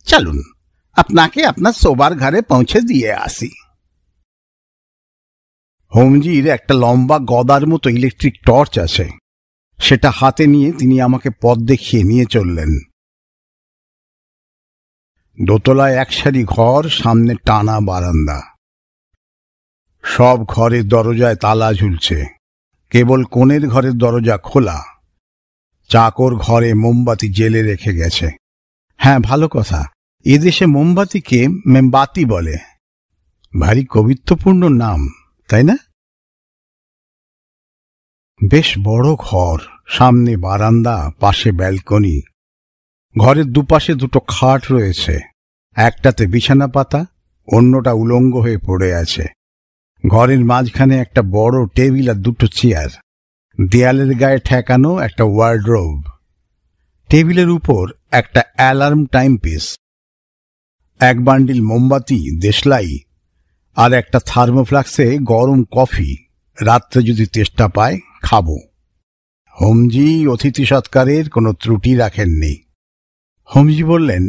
চলুন আপনাকে আপনার শোবার ঘরে পৌঁছে দিয়ে আসি। হোমজির একটা লম্বা গদার মতো ইলেকট্রিক টর্চ আছে, সেটা হাতে নিয়ে তিনি আমাকে পথ দেখিয়ে নিয়ে চললেন। দোতলায় এক সারি ঘর, সামনে টানা বারান্দা। সব ঘরের দরজায় তালা ঝুলছে, কেবল কোণের ঘরের দরজা খোলা। চাকর ঘরে মোমবাতি জেলে রেখে গেছে। হ্যাঁ, ভালো কথা, এদেশে মোমবাতিকে মেমবাতি বলে। ভারী কবিত্বপূর্ণ নাম, তাই না? বেশ বড় ঘর, সামনে বারান্দা, পাশে ব্যালকনি। ঘরের দুপাশে দুটো খাট রয়েছে, একটাতে বিছানা পাতা, অন্যটা উলঙ্গ হয়ে পড়ে আছে। ঘরের মাঝখানে একটা বড় টেবিল আর দুটো চেয়ার, দেয়ালের গায়ে ঠেকানো একটা ওয়ার্ডরোব। টেবিলের উপর একটা অ্যালার্ম টাইম পিস, এক বান্ডিল মোমবাতি, দেশলাই, আর একটা থার্মোফ্লাক্সে গরম কফি। রাত্রে যদি তেষ্টা পায় খাবো। হোমজি অতিথি সৎকারের কোনো ত্রুটি রাখেননি। হোমজি বললেন,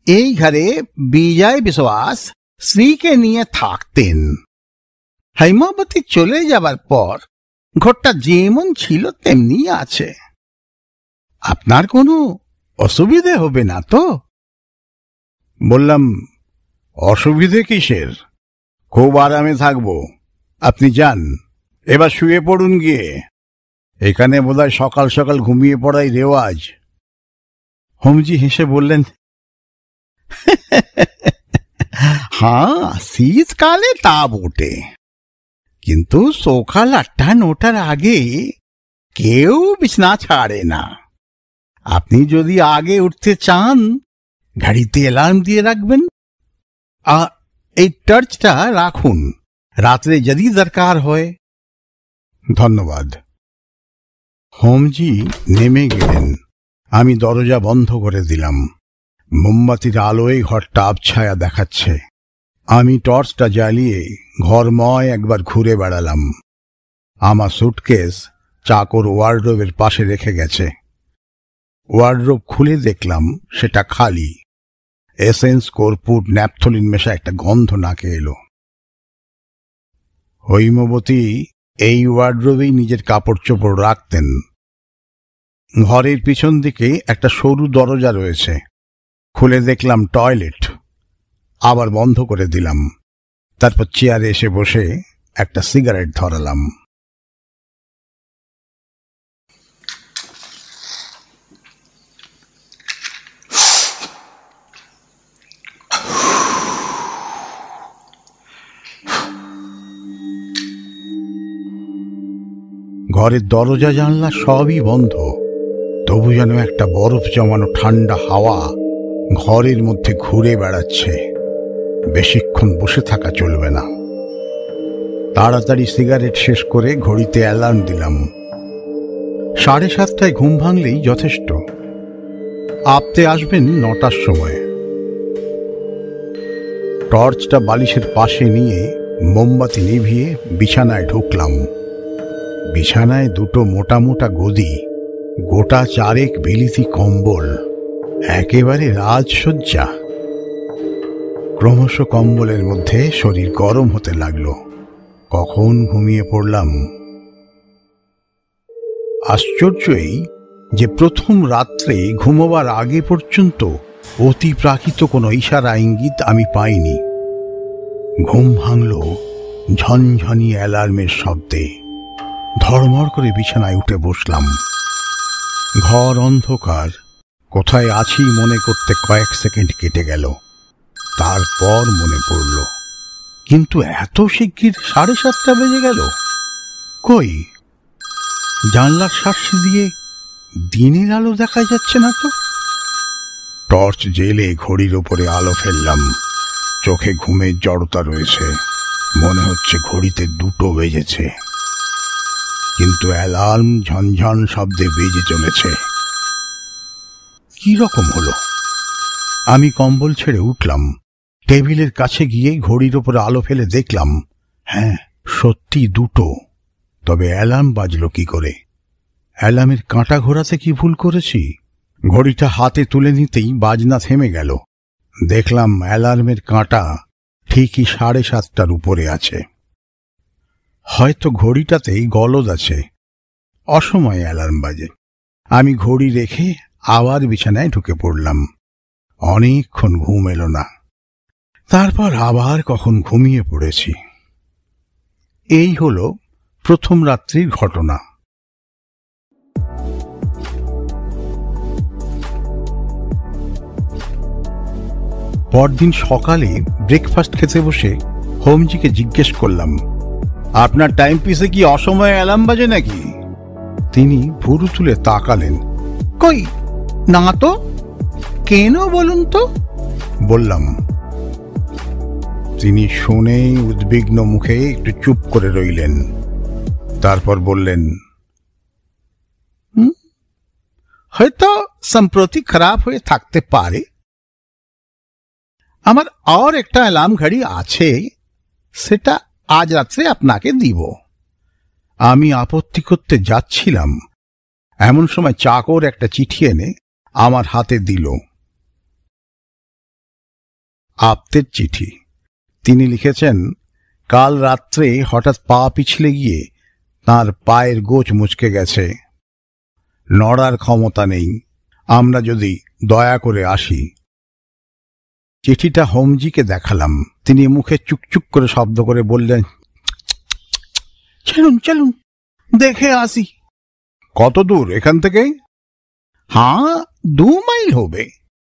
এই ঘরে বিজয় বিশ্বাস স্ত্রীকে নিয়ে থাকতেন। হেমাবতী চলে যাবার পর ঘরটা যেমন ছিল তেমনি আছে। আপনার কোনো অসুবিধে হবে না তো? বললাম, অসুবিধে কিসের? খুব আরামে থাকবো। আপনি যান, এবার শুয়ে পড়ুন গিয়ে। এখানে বোধহয় সকাল সকাল ঘুমিয়ে পড়াই রেওয়াজ। হোমজি হেসে বললেন, হ্যাঁ, শীতকালে তা বটে, কিন্তু সকাল 8-9টার আগে কেউ বিছনা ছাড়ে না। আপনি যদি আগে উঠতে চান, গাড়িতে অ্যালার্ম দিয়ে রাখবেন। আর এই টর্চটা রাখুন, রাত্রে যদি দরকার হয়। ধন্যবাদ। হোমজি নেমে গেলেন। আমি দরজা বন্ধ করে দিলাম। মোমবাতির আলোয় ঘরটা আবছায়া দেখাচ্ছে। আমি টর্চটা জ্বালিয়ে ঘরময় একবার ঘুরে বেড়ালাম। আমার সুটকেস চাকর ওয়ার্ডরোবের পাশে রেখে গেছে। ওয়ার্ডরোব খুলে দেখলাম সেটা খালি। এসেন্স, কর্পূর, ন্যাপথলিন মেশা একটা গন্ধ নাকে এলো। হৈমবতী এই ওয়ার্ডরোবেই নিজের কাপড় চোপড় রাখতেন। ঘরের পিছন দিকে একটা সরু দরজা রয়েছে। খুলে দেখলাম টয়লেট, আবার বন্ধ করে দিলাম। তারপর চেয়ারে এসে বসে একটা সিগারেট ধরালাম। ঘরের দরজা জানলা সবই বন্ধ, তবু যেন একটা বরফ জমানো ঠান্ডা হাওয়া ঘরের মধ্যে ঘুরে বেড়াচ্ছে। বেশিক্ষণ বসে থাকা চলবে না। তাড়াতাড়ি সিগারেট শেষ করে ঘড়িতে অ্যালার্ম দিলাম। 7:30টায় ঘুম ভাঙলেই যথেষ্ট। আপতে আসবেন 9টার সময়। টর্চটা বালিশের পাশে নিয়ে মোমবাতি নিভিয়ে বিছানায় ঢুকলাম। বিছানায় দুটো মোটা মোটা গদি, গোটা 4 বিলিতি কম্বল, একেবারে রাজসজ্জা। ক্রমশ কম্বলের মধ্যে শরীর গরম হতে লাগলো। কখন ঘুমিয়ে পড়লাম। আশ্চর্য এই যে প্রথম রাত্রে ঘুমোবার আগে পর্যন্ত অতিপ্রাকৃত কোনো ইশারা ইঙ্গিত আমি পাইনি। ঘুম ভাঙল ঝনঝনি অ্যালার্মের শব্দে। ধড়মড় করে বিছানায় উঠে বসলাম। ঘর অন্ধকার। কোথায় আছি মনে করতে কয়েক সেকেন্ড কেটে গেল। তারপর মনে পড়ল, কিন্তু এত শিগগির 7:30 বেজে গেল। কই, জানলার শার্সি দিয়ে দিনের আলো দেখা যাচ্ছে না তো। টর্চ জেলে ঘড়ির ওপরে আলো ফেললাম। চোখে ঘুমের জড়তা রয়েছে। মনে হচ্ছে ঘড়িতে 2 বেজেছে, কিন্তু অ্যালার্ম ঝনঝন শব্দে বেজে চলেছে। কি রকম হলো? আমি কম্বল ছেড়ে উঠলাম। টেবিলের কাছে গিয়ে ঘড়ির ওপরে আলো ফেলে দেখলাম, হ্যাঁ, সত্যি 2। তবে অ্যালার্ম বাজলো কি করে? অ্যালার্মের কাঁটা ঘোরাতে কি ভুল করেছি? ঘড়িটা হাতে তুলে নিতেই বাজনা থেমে গেল। দেখলাম অ্যালার্মের কাঁটা ঠিকই 7:30টার উপরে আছে। হয়তো ঘড়িটাতেই গলদ আছে। অসময়ে অ্যালার্ম বাজে। আমি ঘড়ি রেখে আবার বিছানায় ঢুকে পড়লাম। অনেকক্ষণ ঘুম এলো না। তারপর আবার কখন ঘুমিয়ে পড়েছি। এই হলো প্রথম রাত্রির ঘটনা। পরদিন সকালে ব্রেকফাস্ট খেতে বসে হোমজিকে জিজ্ঞেস করলাম, আপনার টাইম পিসে কি অসময়ে অ্যালার্ম বাজে নাকি? তিনি ভুরু তুলে তাকালেন। কই না তো, কেন বলুন তো? বললাম। তিনি শুনেই উদ্বিগ্ন মুখে একটু চুপ করে রইলেন। তারপর বললেন, হয়তো সম্প্রতি খারাপ হয়ে থাকতে পারে। আমার আর একটা অ্যালার্ম ঘড়ি আছে, সেটা আজ রাত্রে আপনাকে দিব। আমি আপত্তি করতে যাচ্ছিলাম, এমন সময় চাকর একটা চিঠি এনে আমার হাতে দিল। আপ্তের চিঠি। তিনি লিখেছেন, কাল রাত্রে হঠাৎ পা পিছলে গিয়ে তাঁর পায়ের গোছ মুচকে গেছে। নড়ার ক্ষমতা নেই। আমরা যদি দয়া করে আসি। চিঠিটা হোমজিকে দেখালাম। তিনি মুখে চুকচুক করে শব্দ করে বললেন, চলুন চলুন দেখে আসি। কত দূর এখান থেকে? হ্যাঁ, 2 মাইল হবে।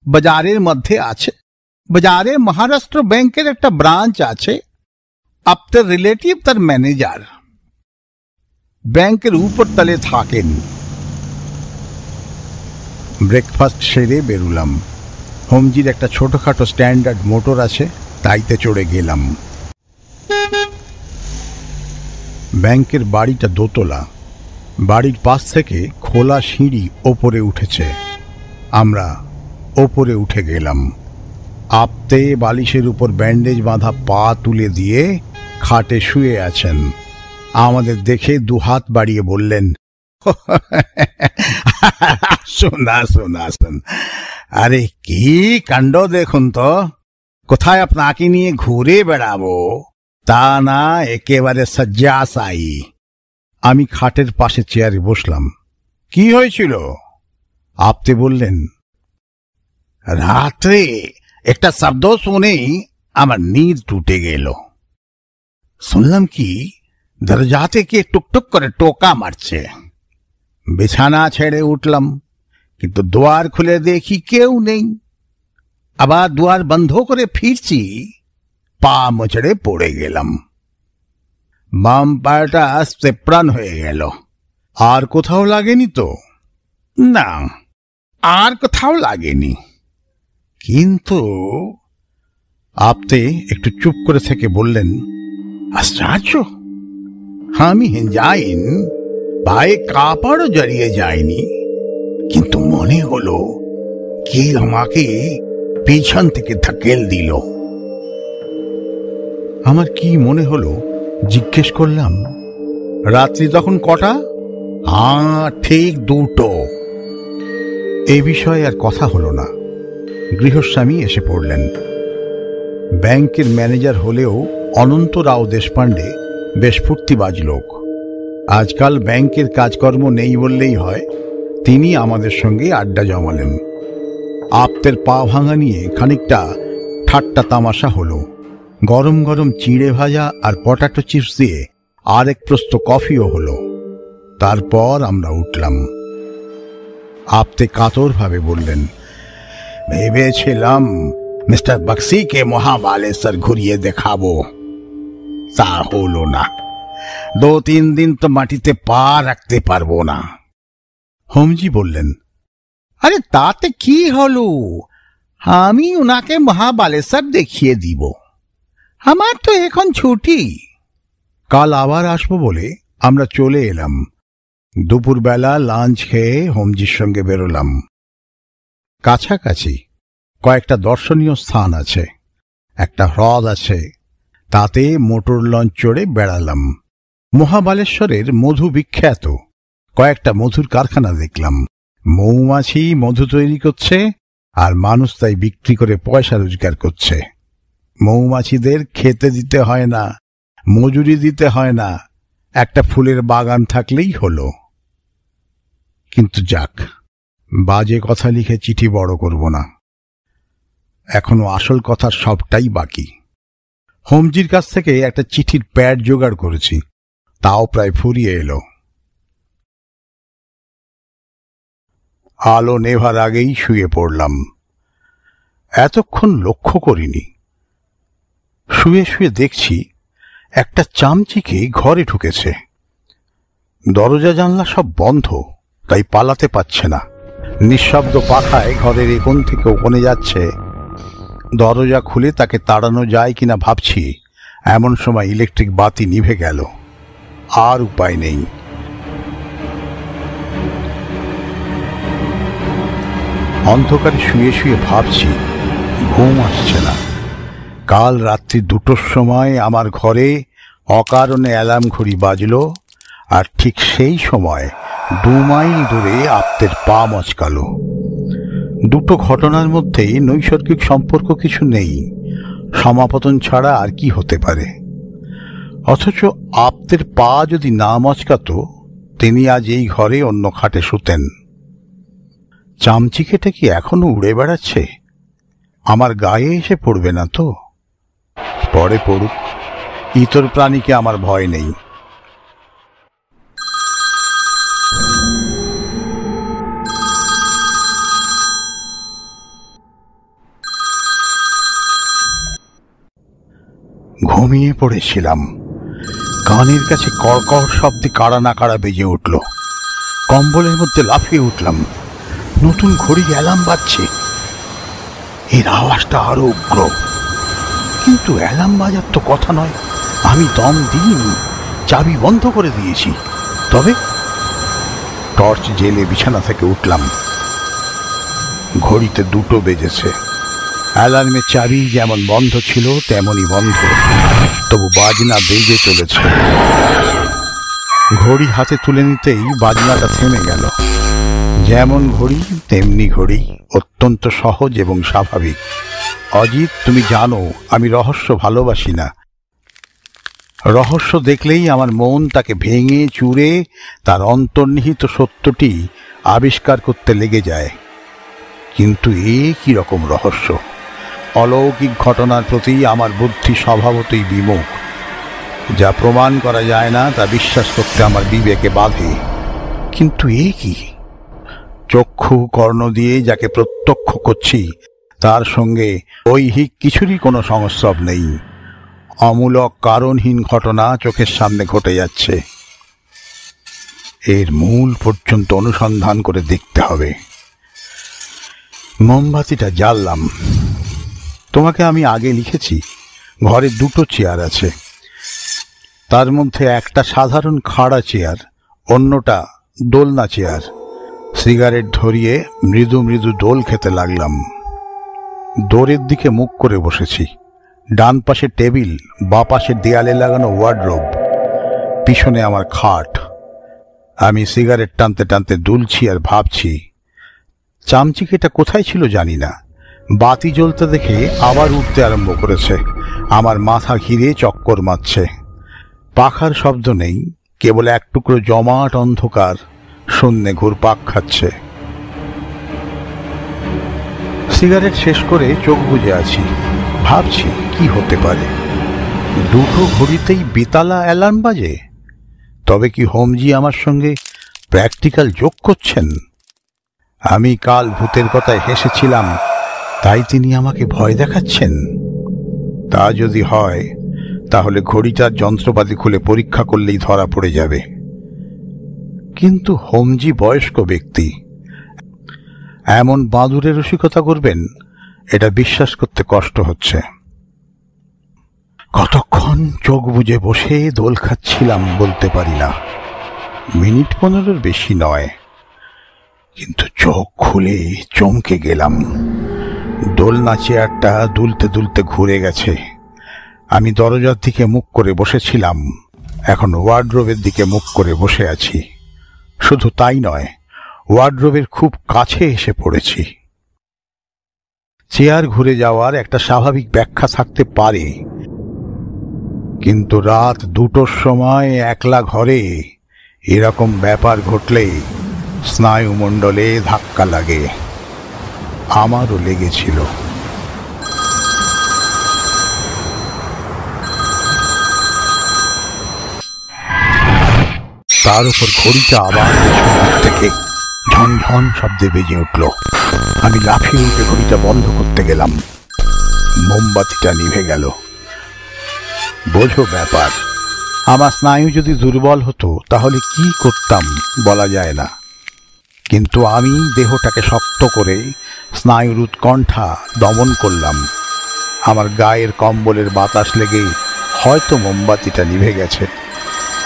বাজারের মধ্যে আছে। বাজারে মহারাষ্ট্র ব্যাংকের একটা ব্রাঞ্চ আছে। আপনার রিলেটিভ তার ম্যানেজার। ব্যাংকের উপর তলে থাকেন। ব্রেকফাস্ট সেরে বেরুলাম। হোমজির একটা ছোটখাটো স্ট্যান্ডার্ড মোটর আছে, তাইতে চড়ে গেলাম। ব্যাংকের বাড়িটা দোতলা। বাড়ির পাশ থেকে খোলা সিঁড়ি ওপরে উঠেছে। আমরা ওপরে উঠে গেলাম। আপতে বালিশের উপর ব্যান্ডেজ বাঁধা পা তুলে দিয়ে খাটে শুয়ে আছেন। আমাদের দেখে 2 হাত বাড়িয়ে বললেন, আসুন আসুন আসুন। আরে কি কাণ্ড দেখুন তো! কোথায় আপনাকে নিয়ে ঘুরে বেড়াবো, তা না একেবারে শয্যাশায়ী। আমি খাটের পাশে চেয়ারে বসলাম। কি হয়েছিল? আপতে বললেন, রাত্রে একটা শব্দ শুনেই আমার নীঁদ টুটে গেল। শুনলাম কি দরজাতে কে টুকটুক করে টোকা মারছে। বিছানা ছেড়ে উঠলাম, কিন্তু দুয়ার খুলে দেখি কেউ নেই। আবার দুয়ার বন্ধ করে ফিরছি, পা মোচড়ে পড়ে গেলাম। বাম পাটা আস্তে প্রাণ হয়ে গেল। আর কোথাও লাগেনি তো? না, আর কোথাও লাগেনি। কিন্তু আপতে একটু চুপ করে থেকে বললেন, আশ্চর্য, আমি হিঞ্জাইন, পায়ে কাপড়ও জড়িয়ে যায়নি, কিন্তু মনে হলো কে আমাকে পিছন থেকে ধাকেল দিল। আমার কি মনে হলো জিজ্ঞেস করলাম, রাত্রি তখন কটা? হ্যাঁ, ঠিক 2টো। এ বিষয়ে আর কথা হলো না। গৃহস্বামী এসে পড়লেন। ব্যাংকের ম্যানেজার হলেও অনন্ত রাও দেশপাণ্ডে বেশ ফুর্তিবাজ লোক। আজকাল ব্যাংকের কাজকর্ম নেই বললেই হয়। তিনি আমাদের সঙ্গে আড্ডা জমালেন। আপতের পা ভাঙা নিয়ে খানিকটা ঠাট্টা তামাশা হলো। গরম গরম চিড়ে ভাজা আর পটাটো চিপস দিয়ে আরেক প্রস্ত কফিও হলো। তারপর আমরা উঠলাম। আপতে কাতরভাবে বললেন, ভেবেছিলাম মিস্টার বক্সিকে মহাবালেশ্বর ঘুরিয়ে দেখাবো, তা হলো না। 2-3 দিন তো মাটিতে পা রাখতে পারবো না। হোমজি বললেন, আরে তাতে কি হলো, আমি ওনাকে মহাবালেশ্বর দেখিয়ে দিব। আমার তো এখন ছুটি। কাল আবার আসবো বলে আমরা চলে এলাম। দুপুরবেলা লাঞ্চ খেয়ে হোমজির সঙ্গে বেরোলাম। কাছাকাছি কয়েকটা দর্শনীয় স্থান আছে। একটা হ্রদ আছে, তাতে মোটর লঞ্চ চড়ে বেড়ালাম। মহাবালেশ্বরের মধু বিখ্যাত। কয়েকটা মধুর কারখানা দেখলাম। মৌমাছি মধু তৈরি করছে আর মানুষ তাই বিক্রি করে পয়সা রোজগার করছে। মৌমাছিদের খেতে দিতে হয় না, মজুরি দিতে হয় না, একটা ফুলের বাগান থাকলেই হলো। কিন্তু যাক, বাজে কথা লিখে চিঠি বড় করব না, এখনো আসল কথার সবটাই বাকি। হোমজির কাছ থেকে একটা চিঠির প্যাড জোগাড় করেছি, তাও প্রায় ফুরিয়ে এলো। আলো নেভার আগেই শুয়ে পড়লাম। এতক্ষণ লক্ষ্য করিনি। শুয়ে শুয়ে দেখছি একটা চামচিকে ঘরে ঢুকেছে। দরজা জানলা সব বন্ধ, তাই পালাতে পারছে না। নিঃশব্দ পাখায় ঘরের কোণ থেকে ওখানে যাচ্ছে। দরজা খুলে তাকে তাড়ানো যায় কিনা ভাবছি, এমন সময় ইলেকট্রিক বাতি নিভে গেল। আর উপায় নেই। অন্ধকারে শুয়ে শুয়ে ভাবছি, ঘুম আসছে না। কাল রাত্রি 2টোর সময় আমার ঘরে অকারণে অ্যালার্ম ঘড়ি বাজল, আর ঠিক সেই সময় 2 মাইল দূরে আপ্তের পা মচকালো। দুটো ঘটনার মধ্যে নৈসর্গিক সম্পর্ক কিছু নেই, সমাপতন ছাড়া আর কি হতে পারে। অথচ আপ্তের পা যদি না মচকাতো, তিনি আজ এই ঘরে অন্য খাটে শুতেন। চামচিকেটা কি এখনো উড়ে বেড়াচ্ছে? আমার গায়ে এসে পড়বে না তো? পরে পড়ুক, ইতর প্রাণীকে আমার ভয় নেই। ঘুমিয়ে পড়েছিলাম। কানের কাছে কড়কড় শব্দে কাড়া না কাড়া বেজে উঠল। কম্বলের মধ্যে লাফিয়ে উঠলাম। নতুন ঘড়ি অ্যালার্ম বাজছে। এর আওয়াজটা আরো উগ্র। কিন্তু অ্যালার্ম বাজার তো কথা নয়। আমি দম দিইনি, চাবি বন্ধ করে দিয়েছি। তবে টর্চ জেলে বিছানা থেকে উঠলাম। ঘড়িতে 2টো বেজেছে। অ্যালার্মের চাবি যেমন বন্ধ ছিল তেমনই বন্ধ, তবু বাজনা বেজে চলেছে। ঘড়ি হাতে তুলে নিতেই বাজনাটা থেমে গেল। যেমন ঘড়ি তেমনি ঘড়ি, অত্যন্ত সহজ এবং স্বাভাবিক। অজিত, তুমি জানো আমি রহস্য ভালোবাসি না। রহস্য দেখলেই আমার মন তাকে ভেঙে চুরে তার অন্তর্নিহিত সত্যটি আবিষ্কার করতে লেগে যায়। কিন্তু কি রকম রহস্য! অলৌকিক ঘটনার প্রতি আমার বুদ্ধি স্বভাবতই বিমুখ। যা প্রমাণ করা যায় না তা বিশ্বাস করতে আমার বিবেকে বাধে। কিন্তু কি? চক্ষু কর্ণ দিয়ে যাকে প্রত্যক্ষ করছি, তার সঙ্গে ঐহিক কিছুরই কোনো সংস্রব নেই। অমূলক কারণহীন ঘটনা চোখের সামনে ঘটে যাচ্ছে। এর মূল পর্যন্ত অনুসন্ধান করে দেখতে হবে। মোমবাতিটা জ্বাললাম। তোমাকে আমি আগে লিখেছি, ঘরে 2টো চেয়ার আছে। তার মধ্যে একটা সাধারণ খাড়া চেয়ার, অন্যটা দোলনা চেয়ার। সিগারেট ধরিয়ে মৃদু মৃদু দোল খেতে লাগলাম। দোরের দিকে মুখ করে বসেছি। ডান পাশে টেবিল, বাঁ পাশে দেয়ালে লাগানো ওয়ার্ডরোব, পিছনে আমার খাট। আমি সিগারেট টানতে টানতে দুলছি আর ভাবছি, চামচিকেটা কোথায় ছিল জানি না। বাতি জ্বলতে দেখে আবার উঠতে আরম্ভ করেছে। আমার মাথা ঘিরে চক্কর মারছে। পাখার শব্দ নেই, কেবল এক টুকরো জমাট অন্ধকার শূন্যে ঘুরপাক খাচ্ছে। সিগারেট শেষ করে চোখ বুজে আছি। ভাবছি কি হতে পারে। 2টো ঘড়িতেই বেতালা অ্যালার্ম বাজে। তবে কি হোমজি আমার সঙ্গে প্র্যাকটিক্যাল যোগ করছেন? আমি কাল ভূতের কথায় হেসেছিলাম, তাই তিনি আমাকে ভয় দেখাচ্ছেন? তা যদি হয়, তাহলে ঘড়িটার যন্ত্রপাতি খুলে পরীক্ষা করলেই ধরা পড়ে যাবে। কিন্তু হোমজি বয়স্ক ব্যক্তি, এমন বাঁদুরে রসিকতা করবেন, এটা বিশ্বাস করতে কষ্ট হচ্ছে। কতক্ষণ চোখ বুজে বসে দোল খাচ্ছিলাম বলতে পারি না। মিনিট 15-এর বেশি নয়। কিন্তু চোখ খুলে চমকে গেলাম। দোলনা চেয়ারটা দুলতে দুলতে ঘুরে গেছে। আমি দরজার দিকে মুখ করে বসেছিলাম, এখন ওয়ার্ডরোবের দিকে মুখ করে বসে আছি। শুধু তাই নয়, ওয়ার্ডরোবের খুব কাছে এসে পড়েছি। চেয়ার ঘুরে যাওয়ার একটা স্বাভাবিক ব্যাখ্যা থাকতে পারে, কিন্তু রাত 2টোর সময় একলা ঘরে এরকম ব্যাপার ঘটলে স্নায়ুমণ্ডলে ধাক্কা লাগে। আমারও লেগেছিল। তার উপর ঘড়িটা আবার পেছনের থেকে ঝনঝন শব্দে বেজে উঠল। আমি লাফিয়ে উঠে ঘড়িটা বন্ধ করতে গেলাম। মোমবাতিটা নিভে গেল। বোঝো ব্যাপার। আমার স্নায়ু যদি দুর্বল হতো তাহলে কি করতাম বলা যায় না, কিন্তু আমি দেহটাকে শক্ত করে স্নায়ুর উৎকণ্ঠা দমন করলাম। আমার গায়ের কম্বলের বাতাস লেগে হয়তো মোমবাতিটা নিভে গেছে।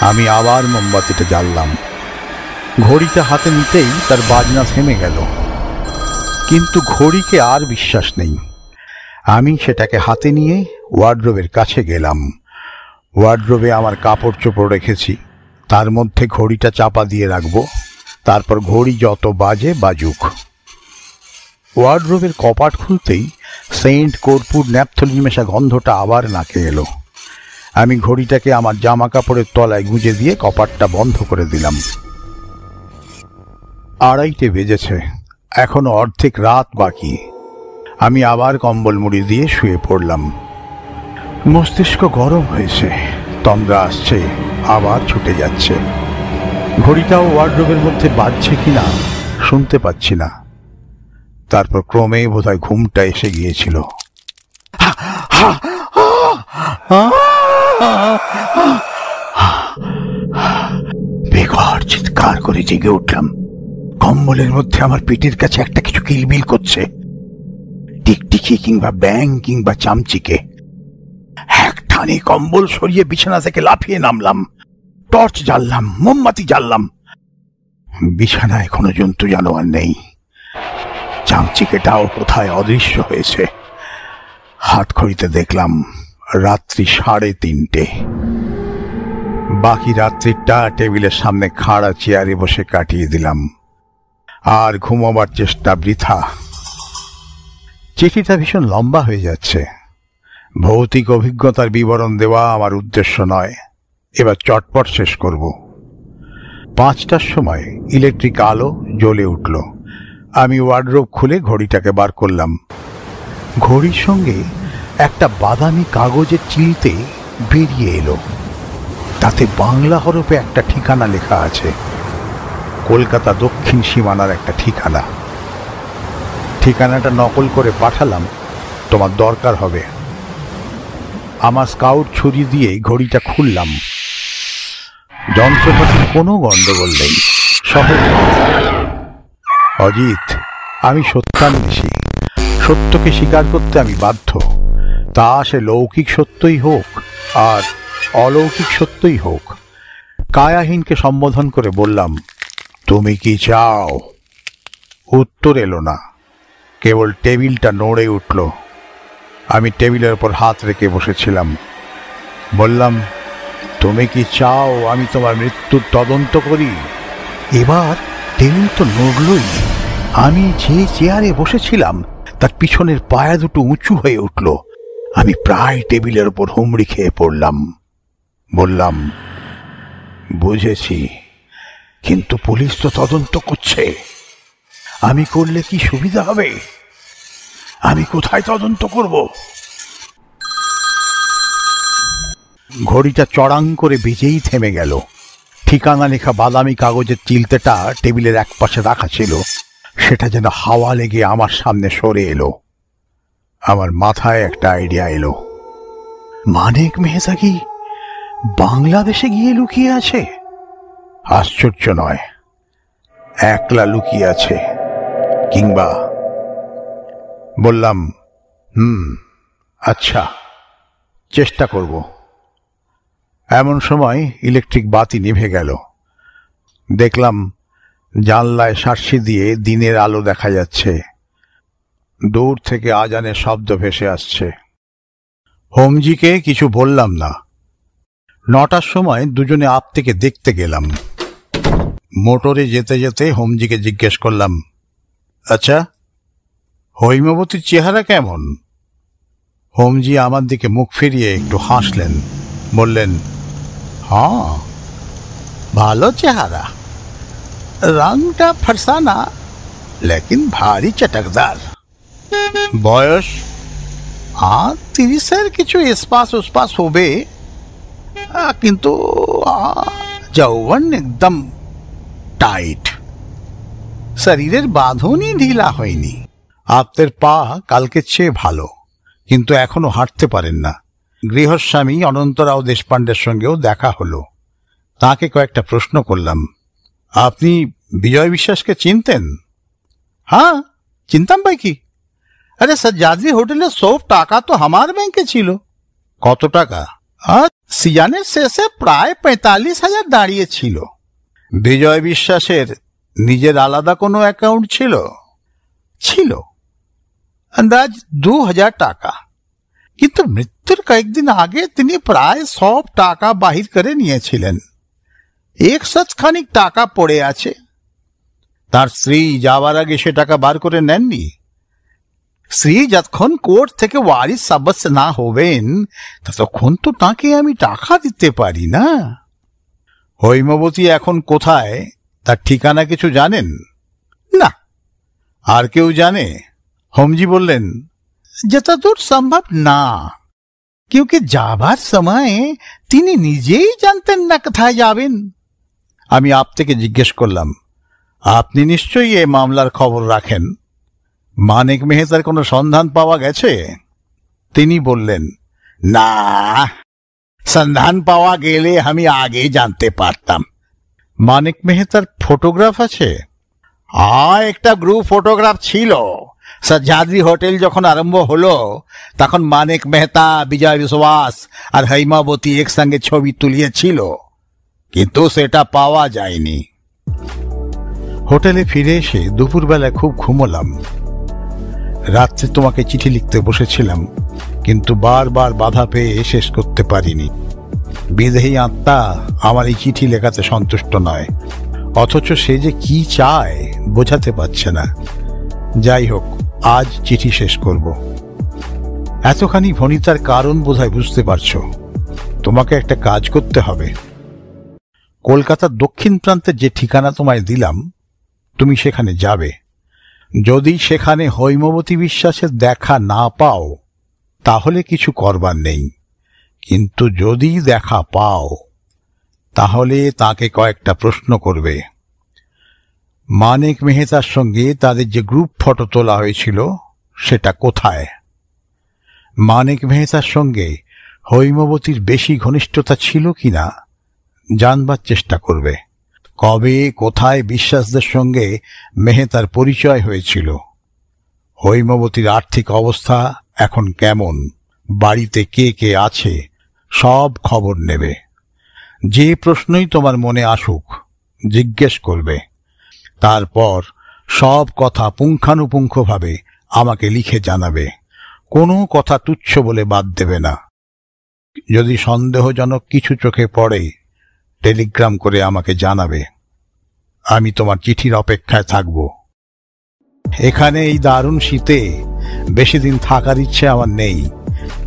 আমি আবার মোমবাতিটা জ্বাললাম। ঘড়িটা হাতে নিতেই তার বাজনা থেমে গেল, কিন্তু ঘড়িকে আর বিশ্বাস নেই। আমি সেটাকে হাতে নিয়ে ওয়ার্ডরোবের কাছে গেলাম। ওয়ার্ডরোবে আমার কাপড় চোপড় রেখেছি, তার মধ্যে ঘড়িটা চাপা দিয়ে রাখবো, তারপর ঘড়ি যত বাজে বাজুক। ওয়ার্ডরোবের কপাট খুলতেই সেন্ট, কর্পূর, ন্যাপথলিন মেশা গন্ধটা আবার নাকে এলো। আমি ঘড়িটাকে আমার জামা কাপড়ের তলায় গুঁজে দিয়ে কপাটটা বন্ধ করে দিলাম। 2:30 বেজেছে, এখনো অর্ধেক রাত বাকি। আমি আবার কম্বল মুড়ি দিয়ে শুয়ে পড়লাম। মস্তিষ্ক গরম হয়েছে, তন্দ্রা আসছে, আবার ছুটে যাচ্ছে। ঘড়িটাও ওয়ার্ডরোবের মধ্যে বাজছে কিনা শুনতে পাচ্ছি না। তারপর ক্রমে বোধহয় ঘুমটা এসে গিয়েছিল। বেঘর চিৎকার করে জেগে উঠলাম। কম্বলের মধ্যে আমার পেটের কাছে একটা কিছু কিলবিল করছে, টিকটিকি কিংবা ব্যাং কিংবা চামচিকে। এক টানে কম্বল সরিয়ে বিছানা থেকে লাফিয়ে নামলাম। টর্চ জ্বাললাম, মোমবাতি জ্বাললাম। বিছানায় কোনো জন্তু জানোয়ার নেই। চামচিকেটাও কোথায় অদৃশ্য হয়েছে। হাত ঘড়িতে দেখলাম রাত্রি 3:30। বাকি রাত্রিটা টেবিলের সামনে খাড়া চেয়ারে বসে কাটিয়ে দিলাম। আর ঘুমাবার চেষ্টা বৃথা। চিঠিটা ভীষণ লম্বা হয়ে যাচ্ছে। ভৌতিক অভিজ্ঞতার বিবরণ দেওয়া আমার উদ্দেশ্য নয়। এবার চটপট শেষ করব। 5টার সময় ইলেকট্রিক আলো জ্বলে উঠল। আমি ওয়ার্ডরোব খুলে ঘড়িটাকে বার করলাম। ঘড়ির সঙ্গে একটা বাদামি কাগজের চিলতে বেরিয়ে এলো। তাতে বাংলা হরফে একটা ঠিকানা লেখা আছে, কলকাতা দক্ষিণ সীমানার একটা ঠিকানা। ঠিকানাটা নকল করে পাঠালাম, তোমার দরকার হবে। আমার স্কাউট ছুরি দিয়ে ঘড়িটা খুললাম। যন্ত্রপাতির কোনো গন্ডগোল নেই, সহজ। অজিত, আমি সত্যান্বেষী। সত্যকে স্বীকার করতে আমি বাধ্য। তা সে লৌকিক সত্যই হোক আর অলৌকিক সত্যই হোক। কায়াহীনকে সম্বোধন করে বললাম, তুমি কি চাও? উত্তর এলো না, কেবল টেবিলটা নড়ে উঠল। আমি টেবিলের উপর হাত রেখে বসেছিলাম। বললাম, তুমি কি চাও আমি তোমার মৃত্যুর তদন্ত করি? এবার টেবিল তো নড়লই। আমি যে চেয়ারে বসেছিলাম তার পিছনের পায়া দুটো উঁচু হয়ে উঠল। আমি প্রায় টেবিলের উপর হুমড়ি খেয়ে পড়লাম। বললাম, বুঝেছি, কিন্তু পুলিশ তো তদন্ত করছে। আমি করলে কি সুবিধা হবে? আমি কোথায় তদন্ত করব? ঘড়িটা চড়াং করে বেজেই থেমে গেল। ঠিকানা লেখা বাদামি কাগজের চিলতেটা টেবিলের এক পাশে রাখা ছিল, সেটা যেন হাওয়া লেগে আমার সামনে সরে এলো। আমার মাথায় একটা আইডিয়া এলো। মানিক মেহতা কি বাংলাদেশে গিয়ে লুকিয়ে আছে? আশ্চর্য নয়, একলা লুকিয়ে আছে। কিংবা বললাম, আচ্ছা, চেষ্টা করব। এমন সময় ইলেকট্রিক বাতি নিভে গেল। দেখলাম জানলায় শার্সি দিয়ে দিনের আলো দেখা যাচ্ছে। দূর থেকে আজানের শব্দ ভেসে আসছে। হোমজিকে কিছু বললাম না। 9টার সময় দুজনে আপ থেকে দেখতে গেলাম। মোটরে যেতে যেতে হোমজিকে জিজ্ঞেস করলাম, আচ্ছা, হৈমবতীর চেহারা কেমন? হোমজি আমার দিকে মুখ ফিরিয়ে একটু হাসলেন, বললেন, হ্যাঁ ভালো চেহারা, রংটা ফরসানা লেকিন ভারী চটকদার। বয়স 30-এর কিছু এসপাস ওসপাস হবে, কিন্তু যৌবন একদম টাইট, শরীরের বাঁধনই ঢিলা হয়নি। আপনার পা কালকের চেয়ে ভালো, কিন্তু এখনো হাঁটতে পারেন না। গৃহস্বামী অনন্তরাও দেশপাণ্ডের সঙ্গেও দেখা হলো। তাকে কয়েকটা প্রশ্ন করলাম। আপনি বিজয় বিশ্বাসকে চিনতেন? হ্যাঁ চিনতাম ভাই কি, আরে সজ্জাদরি হোটেলে সব টাকা তো আমার ব্যাংকে ছিল। কত টাকা? সিজানের শেষে প্রায় 45,000 দাঁড়িয়ে ছিল। বিজয় বিশ্বাসের নিজের আলাদা কোনো অ্যাকাউন্ট ছিল? ছিল, আন্দাজ 2,000 টাকা, কিন্তু মৃত্যুর কয়েকদিন আগে তিনি প্রায় সব টাকা বাহির করে নিয়েছিলেন। 100 খানিক টাকা পড়ে আছে। তার স্ত্রী যাওয়ার আগে সে টাকা বার করে নেননি। স্ত্রী যতক্ষণ কোর্ট থেকে ওয়ারিস সাব্যস্ত না হবেন ততক্ষণ তো তাকে আমি টাকা দিতে পারি না। হৈমবতী এখন কোথায় তার ঠিকানা কিছু জানেন? না। আর কেউ জানে? হোমজি বললেন, যতদূর সম্ভব না, क्योंकि যাবার সময় তিনি নিজেই জানতেন না কোথায় যাবেন। আমি আপ থেকে জিজ্ঞেস করলাম, আপনি নিশ্চয়ই এ মামলার খবর রাখেন, মানিক মেহতার কোনো সন্ধান পাওয়া গেছে? তিনি বললেন, না, সন্ধান পাওয়া গেলে আমি আগে জানতে পারতাম। মানিক মেহতার ফটোগ্রাফ আছে? একটা গ্রুপ ফটোগ্রাফ ছিল। সজ্জাদরি হোটেল যখন আরম্ভ হলো তখন মানিক মেহতা, বিজয় বিশ্বাস আর হৈমবতী একসঙ্গে ছবি তুলিয়েছিল, কিন্তু সেটা পাওয়া যায়নি। হোটেলে ফিরে এসে দুপুরবেলায় খুব ঘুমোলাম। রাত্রে তোমাকে চিঠি লিখতে বসেছিলাম, কিন্তু বারবার বাধা পেয়ে শেষ করতে পারিনি। বিদেহী আত্মা আমার এই চিঠি লেখাতে সন্তুষ্ট নয়, অথচ সে যে কি চায় বোঝাতে পারছে না। যাই হোক, আজ চিঠি শেষ করব। এতখানি ভনিতার কারণ বোধহয় বুঝতে পারছো। তোমাকে একটা কাজ করতে হবে। কলকাতার দক্ষিণ প্রান্তের যে ঠিকানা তোমায় দিলাম, তুমি সেখানে যাবে। যদি সেখানে হৈমবতী বিশ্বাসের দেখা না পাও তাহলে কিছু করবার নেই, কিন্তু যদি দেখা পাও তাহলে তাকে কয়েকটা প্রশ্ন করবে। মানিক মেহতার সঙ্গে তাদের যে গ্রুপ ফটো তোলা হয়েছিল সেটা কোথায়? মানিক মেহতার সঙ্গে হৈমবতীর বেশি ঘনিষ্ঠতা ছিল কিনা জানবার চেষ্টা করবে। কবে কোথায় বিশ্বাসদের সঙ্গে মেহতার পরিচয় হয়েছিল? হৈমবতীর আর্থিক অবস্থা এখন কেমন, বাড়িতে কে কে আছে, সব খবর নেবে। যে প্রশ্নই তোমার মনে আসুক জিজ্ঞেস করবে। তারপর সব কথা পুঙ্খানুপুঙ্খভাবে আমাকে লিখে জানাবে। কোনো কথা তুচ্ছ বলে বাদ দেবে না। যদি সন্দেহজনক কিছু চোখে পড়ে টেলিগ্রাম করে আমাকে জানাবে। আমি তোমার চিঠির অপেক্ষায় থাকব। এখানে এই দারুণ শীতে বেশি দিন থাকার ইচ্ছে আমার নেই,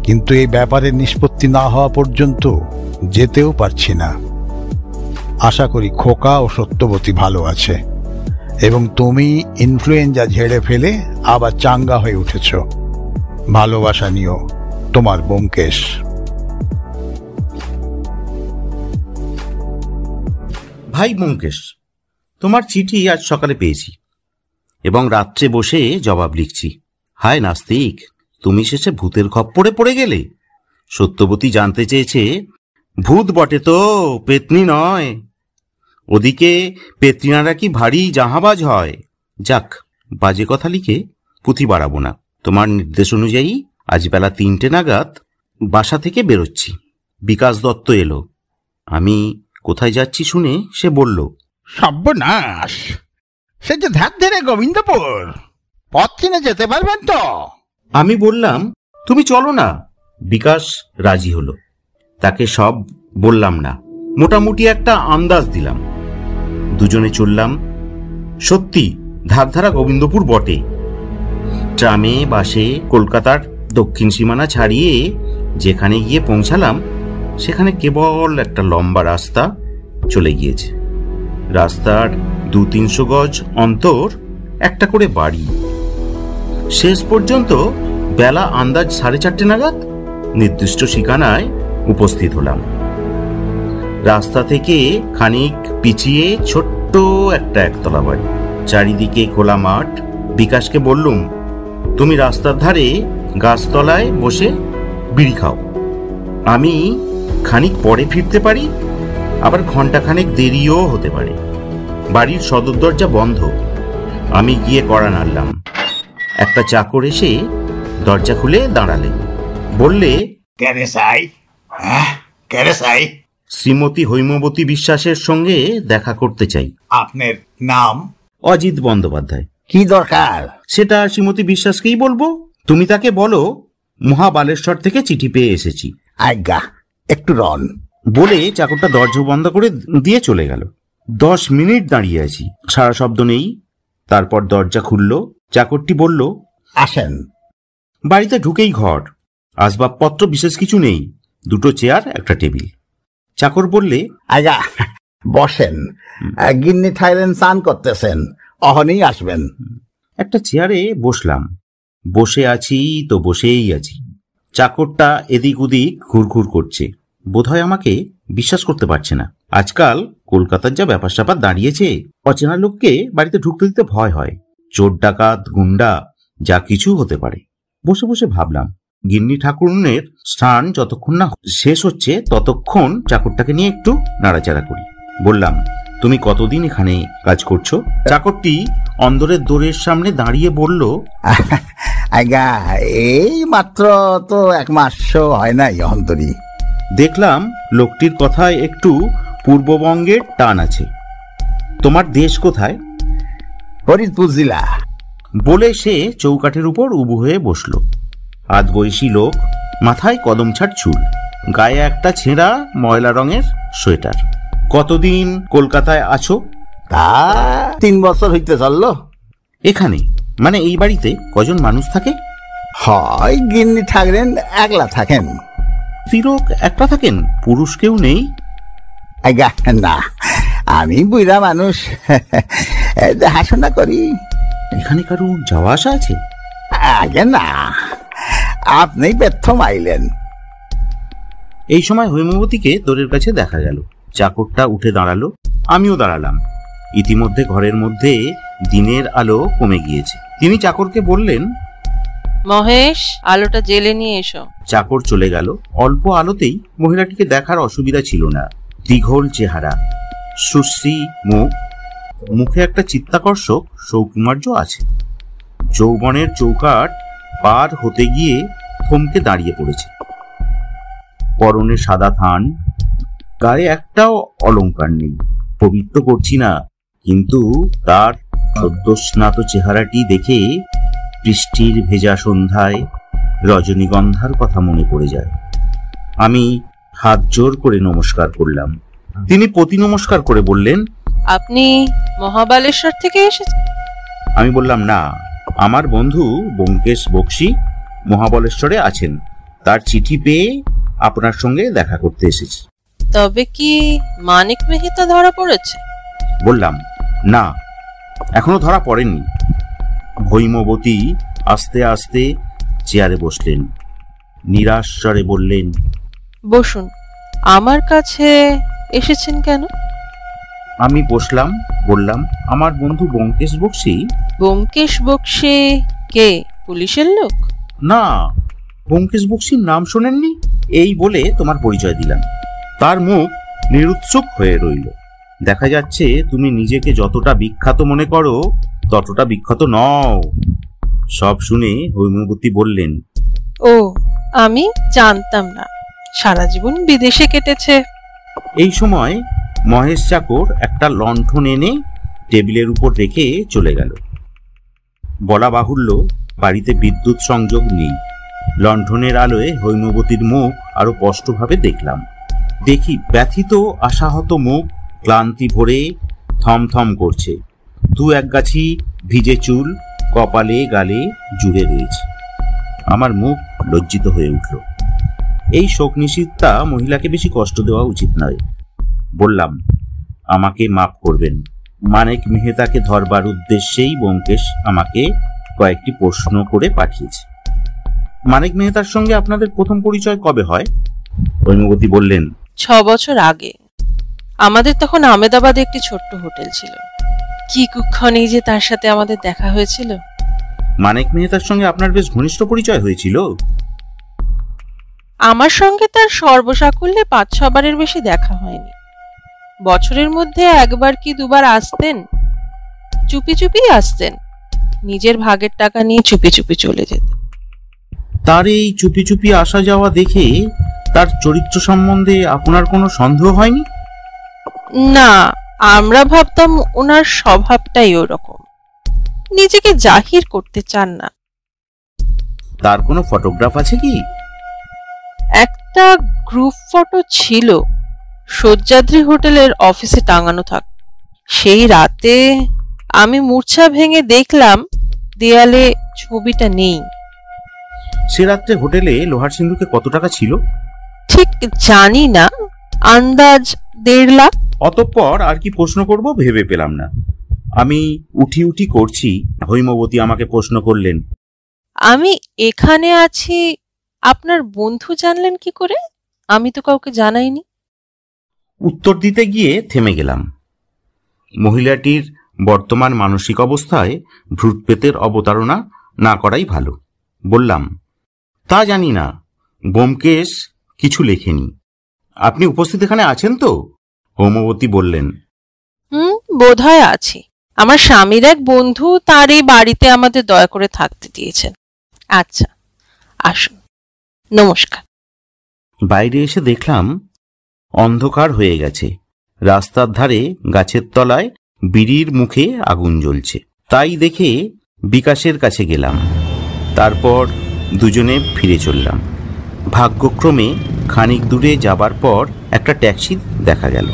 কিন্তু এই ব্যাপারের নিষ্পত্তি না হওয়া পর্যন্ত যেতেও পারছি না। আশা করি খোকা ও সত্যবতী ভালো আছে এবং তুমি ইনফ্লুয়েঞ্জা ঝেড়ে ফেলে আবার চাঙ্গা হয়ে উঠেছ। ভালোবাসা নিও, তোমার ব্যোমকেশ। ভাই ব্যোমকেশ, তোমার চিঠি আজ সকালে পেয়েছি এবং রাত্রে বসে জবাব লিখছি। হায় নাস্তিক, তুমি শেষে ভূতের খপ্পরে পড়ে গেলে। সত্যবতী জানতে চেয়েছে ভূত বটে তো, পেতনি নয়। ওদিকে পেতনিরা কি ভারী জাহাবাজ হয়। যাক, বাজে কথা লিখে পুঁথি বাড়াবো না। তোমার নির্দেশ অনুযায়ী আজ বেলা 3টে নাগাদ বাসা থেকে বেরোচ্ছি। বিকাশ দত্ত এলো। আমি কোথায় যাচ্ছি শুনে সে বলল, সর্বনাশ, সে যে ধার ধরে গোবিন্দপুর, পথ চিনে যেতে পারবেন তো? আমি বললাম, তুমি চলো না। বিকাশ রাজি হলো। তাকে সব বললাম না, মোটামুটি একটা আন্দাজ দিলাম। দুজনে চললাম। সত্যি ধারধারা গোবিন্দপুর বটে। ট্রামে বাসে কলকাতার দক্ষিণ সীমানা ছাড়িয়ে যেখানে গিয়ে পৌঁছালাম সেখানে কেবল একটা লম্বা রাস্তা চলে গিয়েছে। রাস্তার 200-300 গজ অন্তর একটা করে বাড়ি। শেষ পর্যন্ত বেলা আন্দাজ 4:30 নাগাদ নির্দিষ্ট ঠিকানায় উপস্থিত হলাম। রাস্তা থেকে খানিক পিছিয়ে ছোট্ট একটা একতলা বাড়ি, চারিদিকে খোলা মাঠ। বিকাশকে বললুম, তুমি রাস্তার ধারে গাছতলায় বসে বিড়ি খাও, আমি খানিক পরে ফিরতে পারি, আবার ঘন্টাখানেক দেরিও হতে পারে। বাড়ির সদর দরজা বন্ধ। আমি গিয়ে কড়া নাড়লাম। একটা চাকর এসে দরজা খুলে দাঁড়ালে, বললে, শ্রীমতী হৈমবতী বিশ্বাসের সঙ্গে দেখা করতে চাই। আপনার নাম? অজিত বন্দ্যোপাধ্যায়। কি দরকার? সেটা শ্রীমতী বিশ্বাসকেই বলবো। তুমি তাকে বলো মহাবালেশ্বর থেকে চিঠি পেয়ে এসেছি। আজ্ঞা, একটু রন। বলে চাকরটা দরজা বন্ধ করে দিয়ে চলে গেল। 10 মিনিট দাঁড়িয়ে আছি, সারা শব্দ নেই। তারপর দরজা খুলল। চাকরটি বলল, আসেন। বাড়িতে ঢুকেই ঘর, আসবাবপত্র বিশেষ কিছু নেই, 2টো চেয়ার, একটা টেবিল। চাকর বললে, আজ্ঞা বসেন, গিন্নি থাইলেন স্নান করতেছেন, অহনেই আসবেন। একটা চেয়ারে বসলাম। বসে আছি তো বসেই আছি। চাকরটা এদিক ওদিক ঘুরঘুর করছে, বোধহয় আমাকে বিশ্বাস করতে পারছে না। আজকাল কলকাতার যা ব্যাপার স্যাপার দাঁড়িয়েছে, অচেনা লোককে বাড়িতে ঢুকতে দিতে ভয় হয়। চোর ডাকাত গুন্ডা যা কিছু হতে পারে। বসে বসে ভাবলাম, গিন্নি ঠাকুরনের স্নান যতক্ষণ না শেষ হচ্ছে ততক্ষণ চাকরটাকে নিয়ে একটু নাড়াচাড়া করি। বললাম, তুমি কতদিন এখানে কাজ করছো? চাকরটি অন্দরের দোরের সামনে দাঁড়িয়ে বলল, আজ্ঞা এই মাত্র তো 1 মাসও হয় নাই অন্তরী। দেখলাম লোকটির কথায় একটু পূর্ববঙ্গের টান আছে। তোমার দেশ কোথায়? ফরিদপুর জেলা। বলে সে চৌকাঠের উপর উবু হয়ে বসল। আধবয়সী লোক, মাথায় কদমছাট চুল, গায়ে একটা ছেঁড়া ময়লা রঙের সোয়েটার। কতদিন কলকাতায় আছো? তা 3 বছর হইতে চললো। এখানে মানে এই বাড়িতে কজন মানুষ থাকে? হয় গিন্নি ঠাকরেন একলা থাকেন। স্ত্রীলোক একটা থাকেন, পুরুষ কেউ নেই? আজ্ঞা না, আমি বুড়া মানুষ, দেখাশোনা করি। এখানে কারো যাওয়া আসা আছে? আগে না, আপনি প্রথম আইলেন। এই সময় হৈমবতীকে দোরের কাছে দেখা গেল। চাকরটা উঠে দাঁড়ালো, আমিও দাঁড়ালাম। ইতিমধ্যে ঘরের মধ্যে দিনের আলো কমে গিয়েছে। তিনি চাকরকে বললেন, মহেশ, আলোটা জেলে নিয়ে এসো। চাকর চলে গেল। অল্প আলোতেই মহিলাটিকে দেখার অসুবিধা ছিল না। দীঘল চেহারা, সুশ্রী মুখ, মুখে একটা চিত্তাকর্ষক সৌকুমার্য আছে। যৌবনের চৌকাঠ পার হতে গিয়ে থমকে দাঁড়িয়ে পড়েছে। পরনে সাদা থান, গায়ে একটাও অলংকার নেই। পবিত্র করছি না, কিন্তু তার সদ্যস্নাত চেহারাটি দেখে বৃষ্টির ভেজা সন্ধ্যায় রজনীগন্ধার কথা মনে পড়ে যায়। আমি হাত জোর করে নমস্কার করলাম। তিনি প্রতি নমস্কার করে বললেন, আপনি মহাবালেশ্বর থেকে এসেছেন? আমি বললাম, না, আমার বন্ধু ব্যোমকেশ বক্সী মহাবলেশ্বরে আছেন, তার চিঠি পেয়ে আপনার সঙ্গে দেখা করতে এসেছি। তবে কি মানিক মেহতা ধরা পড়েছে? বললাম, না, এখনো ধরা পড়েননি। হৈমবতী আস্তে আস্তে চেয়ারে বসলেন, নিরাশ স্বরে বললেন, বসুন। আমার কাছে এসেছেন কেন? আমি বসলাম, বললাম, আমার বন্ধু ব্যোমকেশ বক্সী। ব্যোমকেশ বক্সী কে? পুলিশের লোক? না, ব্যোমকেশ বক্সীর নাম শোনেননি? এই বলে তোমার পরিচয় দিলাম। তার মুখ নিরুৎসুক হয়ে রইল। দেখা যাচ্ছে তুমি নিজেকে যতটা বিখ্যাত মনে করো ততটা বিখ্যাত নও। সব শুনে হৈমবতী বললেন, ও, আমি জানতাম না। সারা জীবন বিদেশে কেটেছে। এই সময় মহেশ চাকর একটা লণ্ঠন এনে টেবিলের উপর রেখে চলে গেল। বলা বাহুল্য, বাড়িতে বিদ্যুৎ সংযোগ নেই। লণ্ঠনের আলোয় হৈমবতীর মুখ আরো স্পষ্টভাবে দেখলাম। দেখি ব্যথিত আশাহত মুখ, ক্লান্তি ভরে থমথম করছে। 2-1 গাছি ভিজে চুল, কপালে গালে জুড়ে রয়েছে। আমার মুখ লজ্জিত হয়ে উঠল। এই শোকনিশীথা মহিলাকে বেশি কষ্ট দেওয়া উচিত নয়। বললাম, আমাকে মাফ করবেন। মানিক মেহতাকে ধরবার উদ্দেশ্যেই ব্যোমকেশ আমাকে কয়েকটি প্রশ্ন করে পাঠিয়েছে। মানিক মেহতার সঙ্গে আপনাদের প্রথম পরিচয় কবে হয়? হৈমবতী বললেন, 6 বছর আগে। আমাদের তখন আহমেদাবাদে একটি ছোট্ট হোটেল ছিল। কি কুক্ষণেই যে তার সাথে আমাদের দেখা হয়েছিল। মানিক মেহতার সঙ্গে আপনার বেশ ঘনিষ্ঠ পরিচয় হয়েছিল? আমার সঙ্গে তার সর্বসাকুল্যে 5-6 বারের বেশি দেখা হয়নি। বছরের মধ্যে 1 বার কি 2 বার আসতেন। চুপি চুপি আসতেন, নিজের ভাগের টাকা নিয়ে চুপি চুপি চলে যেতেন। তার এই চুপি চুপি আসা যাওয়া দেখে তার চরিত্র সম্বন্ধে আপনার কোনো সন্দেহ হয়নি? না, আমরা ভাবতাম ওনার স্বভাবটাই ওরকম, নিজেকে জাহির করতে চান না। তার কোনো ফটোগ্রাফ আছে কি? একটা গ্রুপ ফটো ছিল, সহ্যাদ্রি হোটেলের অফিসে টাঙানো থাক। সেই রাতে আমি মূর্ছা ভেঙে দেখলাম দেয়ালে ছবিটা নেই। সে রাত্রে হোটেলে লোহার সিন্ধুকে কত টাকা ছিল? ঠিক জানি না, আন্দাজ 1.5 লাখ। অতঃপর আর কি প্রশ্ন করব ভেবে পেলাম না। আমি উঠি উঠি করছি, হৈমবতী আমাকে প্রশ্ন করলেন, আমি এখানে আছি আপনার বন্ধু জানলেন কি করে? আমি তো কাউকে জানাইনি। উত্তর দিতে গিয়ে থেমে গেলাম। মহিলাটির বর্তমান মানসিক অবস্থায় ভ্রুটপেতের অবতারণা না করাই ভালো। বললাম, তা জানি না, ব্যোমকেশ কিছু লেখেনি। আপনি উপস্থিত এখানে আছেন তো? হৈমবতী বললেন, বোধহয় আছি। আমার স্বামীর এক বন্ধু তার এই বাড়িতে আমাদের দয়া করে থাকতে দিয়েছেন। আচ্ছা, আসুন, নমস্কার। বাইরে এসে দেখলাম অন্ধকার হয়ে গেছে। রাস্তার ধারে গাছের তলায় বিড়ির মুখে আগুন জ্বলছে। তাই দেখে বিকাশের কাছে গেলাম। তারপর দুজনে ফিরে চললাম। ভাগ্যক্রমে খানিক দূরে যাবার পর একটা ট্যাক্সি দেখা গেল।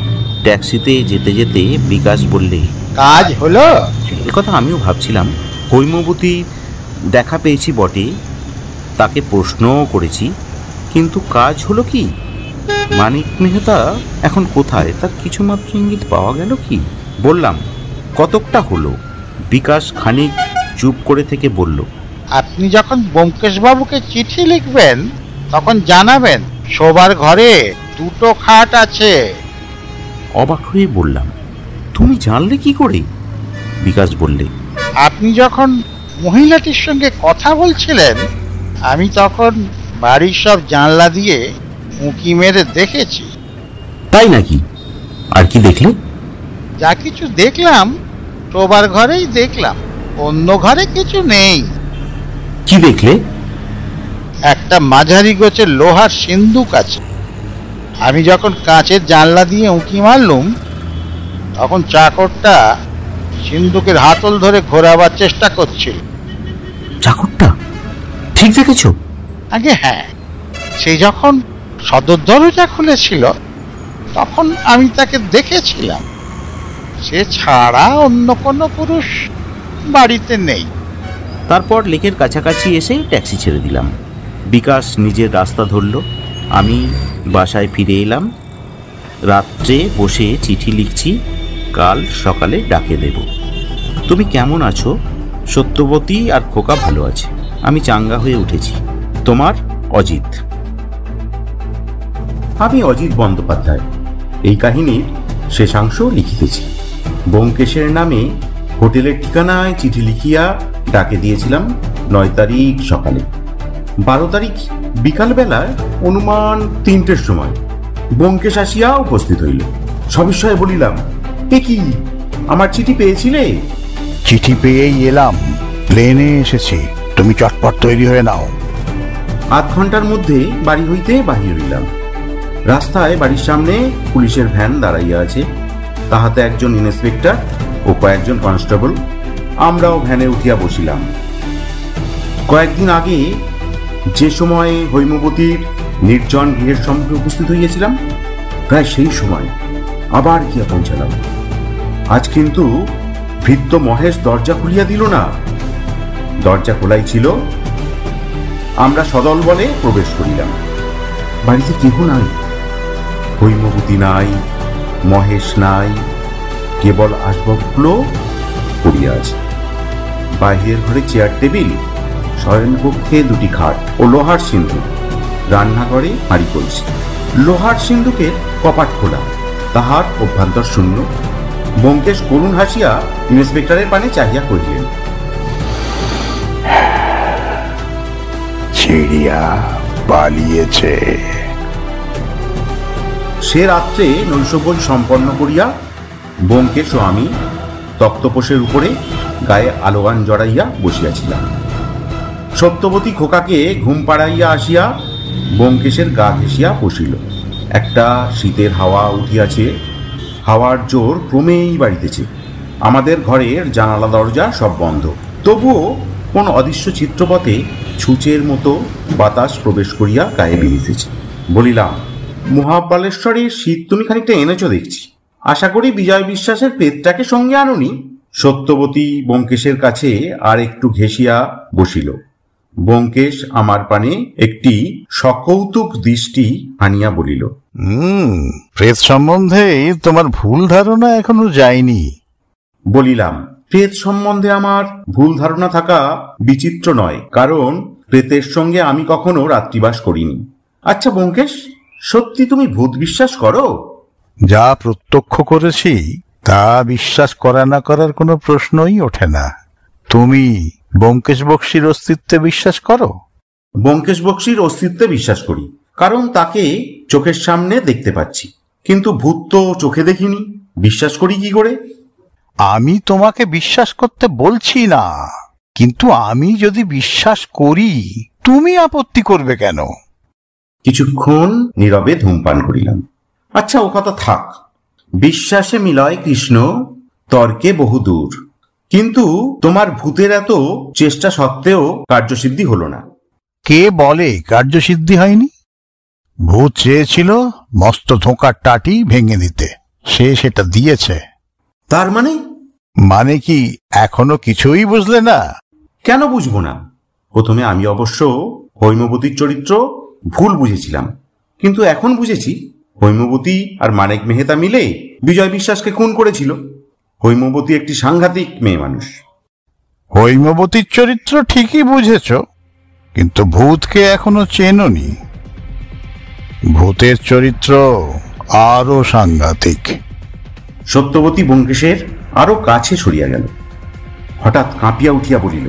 ট্যাক্সিতে যেতে যেতে বিকাশ বললে, কাজ হলো? একথা আমিও ভাবছিলাম। হৈমবতী দেখা পেয়েছি বটে, তাকে প্রশ্নও করেছি, কিন্তু কাজ হলো কি? মানিক মেহতা এখন কোথায় তার কিছুমাত্র ইঙ্গিত পাওয়া গেল কি? বললাম, কতকটা হলো। বিকাশ খানিক চুপ করে থেকে বলল, আপনি যখন ব্যোমকেশ বাবুকে চিঠি লিখবেন তখন জানাবেন শোবার ঘরে 2টো খাট আছে। অবাক হয়ে বললাম, তুমি জানলে কি করে? বিকাশ বললে, আপনি যখন মহিলাটির সঙ্গে কথা বলছিলেন আমি তখন বাড়ির সব জানলা দিয়ে উঁকি মেরে দেখেছি। তাই নাকি? আর কি দেখলে? যা কিছু দেখলাম শোবার ঘরেই দেখলাম, অন্য ঘরে কিছু নেই। কি দেখলে? একটা মাঝারি গোছের লোহার সিন্দুক আছে। আমি যখন কাঁচের জানলা দিয়ে উঁকি মারলুম তখন চাকরটা সিন্দুকের হাতল ধরে ঘোরাবার চেষ্টা করছিল। চাকরটা? ঠিক দেখেছ? আগে হ্যাঁ, সে যখন সদর দরজা খুলেছিল তখন আমি তাকে দেখেছিলাম। সে ছাড়া অন্য কোনো পুরুষ বাড়িতে নেই। তারপর লেকের কাছাকাছি এসে ট্যাক্সি ছেড়ে দিলাম। বিকাশ নিজের রাস্তা ধরল, আমি বাসায় ফিরে এলাম। রাত্রে বসে চিঠি লিখছি, কাল সকালে ডাকে দেব। তুমি কেমন আছো? সত্যবতী আর খোকা ভালো আছে। আমি চাঙ্গা হয়ে উঠেছি। তোমার অজিত। আমি অজিত বন্দ্যোপাধ্যায়। এই কাহিনীর শেষাংশ লিখিতেছি। ব্যোমকেশের নামে হোটেলের ঠিকানায় চিঠি লিখিয়া ডাকে দিয়েছিলাম 9 তারিখ সকালে। 12 তারিখ বিকালবেলায় অনুমান 3টের সময় ব্যোমকেশ আসিয়া উপস্থিত হইল। সবিস্ময়ে বলিলাম, এ কি, আমার চিঠি পেয়েছিলে? চিঠি পেয়েই এলাম, প্লেনে এসেছি, তুমি চটপট তৈরি হয়ে নাও। আধ ঘন্টার মধ্যে বাড়ি হইতে বাহির হইলাম। রাস্তায় বাড়ির সামনে পুলিশের ভ্যান দাঁড়াইয়া আছে, তাহাতে একজন ইন্সপেক্টর ও কয়েকজন কনস্টেবল। আমরাও ভ্যানে উঠিয়া বসিলাম। কয়েকদিন আগে যে সময়ে হৈমবতীর নির্জন গৃহের সম্মুখে উপস্থিত হইয়াছিলাম, প্রায় সেই সময় আবার গিয়া পৌঁছালাম। আজ কিন্তু ভৃত্য মহেশ দরজা খুলিয়া দিল না। দরজা খোলাই ছিল। আমরা সদল বলে প্রবেশ করিলাম। বাড়িতে কেহ নাই, হৈমবতী নাই, মহেশ নাই, কেবল আসবাবগুলো পড়িয়া আছে। বাহিরের ঘরে চেয়ার টেবিল, শয়নকক্ষে দুটি খাট ও লোহার সিন্ধুক, রান্নাঘরে হাঁড়ি কলসি। লোহার সিন্ধুকের কপাট খোলা, তাহার অভ্যন্তর শূন্য। ব্যোমকেশ করুণ হাসিয়া ইন্সপেক্টরের পানে চাহিয়া কহিলেন, চিড়িয়া পালিয়েছে। সে রাত্রে নৈশভোজ সম্পন্ন করিয়া ব্যোমকেশ ও আমি তক্তপোষের উপরে গায়ে আলোয়ান জড়াইয়া বসিয়াছিলাম। সত্যবতী খোকাকে ঘুম পাড়াইয়া আসিয়া ব্যোমকেশের গা ঘেঁষিয়া বসিল। একটা শীতের হাওয়া উঠিয়াছে, হাওয়ার জোর ক্রমেই বাড়িতেছে। আমাদের ঘরের জানালা দরজা সব বন্ধ, তবুও কোন অদৃশ্য চিত্রপথে ছুঁচের মতো বাতাস প্রবেশ করিয়া গায়ে বিঁধিতেছে। বলিলাম, মহাবালেশ্বরের শীত তুমি খানিকটা এনেছ দেখছি, আশা করি বিজয় বিশ্বাসের পেটটাকে সঙ্গে আনুনি। সত্যবতী ব্যোমকেশের কাছে আর একটু ঘেঁষিয়া বসিল। ব্যোমকেশ আমার পানে একটি সকৌতুক দৃষ্টি আনিয়া বলিল, প্রেত সম্বন্ধে তোমার ভুল ধারণা এখনো যায়নি। বলিলাম, প্রেত সম্বন্ধে আমার ভুল ধারণা থাকা বিচিত্র নয়, কারণ প্রেতের সঙ্গে আমি কখনো রাত্রিবাস করিনি। আচ্ছা ব্যোমকেশ, সত্যি তুমি ভূত বিশ্বাস করো? যা প্রত্যক্ষ করেছি তা বিশ্বাস করা না করার কোনো প্রশ্নই ওঠে না। তুমি ব্যোমকেশ বক্সীর অস্তিত্বে বিশ্বাস করো? ব্যোমকেশ বক্সীর অস্তিত্বে বিশ্বাস করি, কারণ তাকে চোখের সামনে দেখতে পাচ্ছি, কিন্তু ভূত তো চোখে দেখিনি, বিশ্বাস করি কি করে? আমি তোমাকে বিশ্বাস করতে বলছি না, কিন্তু আমি যদি বিশ্বাস করি তুমি আপত্তি করবে কেন? কিছুক্ষণ নীরবে ধূমপান করিলাম। আচ্ছা, ও কথা থাক। বিশ্বাসে মিলয় কৃষ্ণ, তর্কে বহুদূর। কিন্তু তোমার ভূতের এত চেষ্টা সত্ত্বেও কার্যসিদ্ধি হলো না। কে বলে কার্যসিদ্ধি হয়নি? ভূত চেয়েছিল মস্ত ধোঁকার টাটি ভেঙে দিতে, সে সেটা দিয়েছে। তার মানে কি এখনো কিছুই বুঝলে না? কেন বুঝবো না? প্রথমে আমি অবশ্য হৈমবতীর চরিত্র ভুল বুঝেছিলাম, কিন্তু এখন বুঝেছি হৈমবতী আর মানিক মেহতা মিলে বিজয় বিশ্বাসকে খুন করেছিল। হৈমবতী একটি সাংঘাতিক মেয়ে মানুষ। হৈমবতীর চরিত্র ঠিকই বুঝেছ, কিন্তু ভূতকে এখনো চেনোনি। ভূতের চরিত্র আরো সাংঘাতিক। সত্যবতী ব্যোমকেশের আরো কাছে সরিয়া গেল। হঠাৎ কাঁপিয়া উঠিয়া বলিল,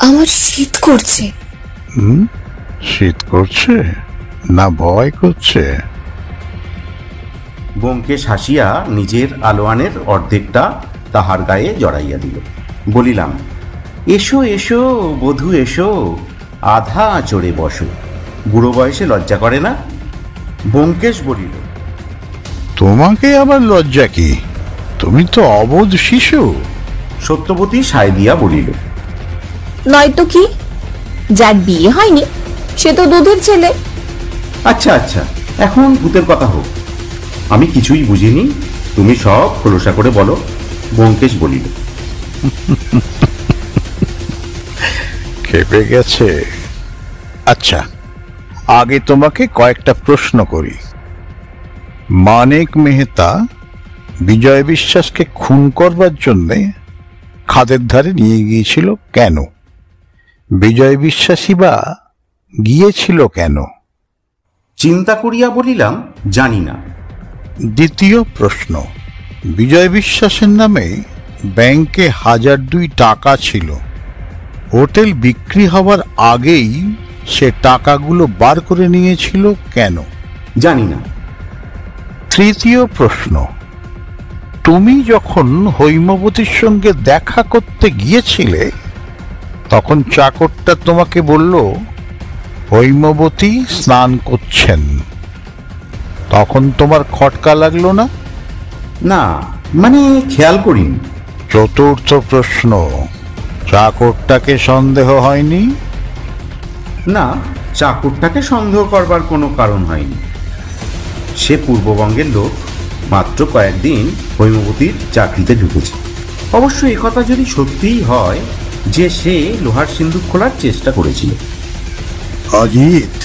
আমার শীত করছে। শীত করছে না ভয় করছে? ব্যোমকেশ হাসিয়া নিজের আলোয়ানের অর্ধেকটা তাহার গায়ে জড়াইয়া দিল। বলিলাম, এসো এসো বধূ এসো, আধা চড়ে বসো, বুড়ো বয়সে লজ্জা করে না? ব্যোমকেশ বলিল, তোমাকে আবার লজ্জা কি? তুমি তো অবোধ শিশু। সত্যবতী সায় দিয়া বলিল, নয়তো কি, যার বিয়ে হয়নি সে তো দুধের ছেলে। আচ্ছা আচ্ছা, এখন ভূতের কথা হোক, আমি কিছুই বুঝিনি, তুমি সব খোলসা করে বলো। ব্যোমকেশ বলিল, খেপে গেছে। আচ্ছা, আগে তোমাকে কয়েকটা প্রশ্ন করি। মানিক মেহতা বিজয় বিশ্বাসকে খুন করবার জন্যে খাদের ধারে নিয়ে গিয়েছিল কেন? বিজয় বিশ্বাসী বা গিয়েছিল কেন? চিন্তা করিয়া বলিলাম, জানি না। দ্বিতীয় প্রশ্ন, বিজয় বিশ্বাসের নামে ব্যাংকে 1002 টাকা ছিল, হোটেল বিক্রি হওয়ার আগেই সে টাকাগুলো বার করে নিয়েছিল কেন? জানি না। তৃতীয় প্রশ্ন, তুমি যখন হৈমবতীর সঙ্গে দেখা করতে গিয়েছিলে তখন চাকরটা তোমাকে বলল হৈমবতী স্নান করছেন, তখন তোমার খটকা লাগলো না? না, মানে খেয়াল করিনি। চতুর্থ প্রশ্ন, চাকরটাকে সন্দেহ হয়নি? না, চাকরটাকে সন্দেহ করবার কোনো কারণ হয়নি। সে পূর্ববঙ্গের লোক, মাত্র কয়েকদিন হৈমবতীর চাকরিতে ঢুকেছে। অবশ্য একথা যদি সত্যিই হয়, যে সে লোহার সিন্দুক খোলার চেষ্টা করেছিল। অজিত,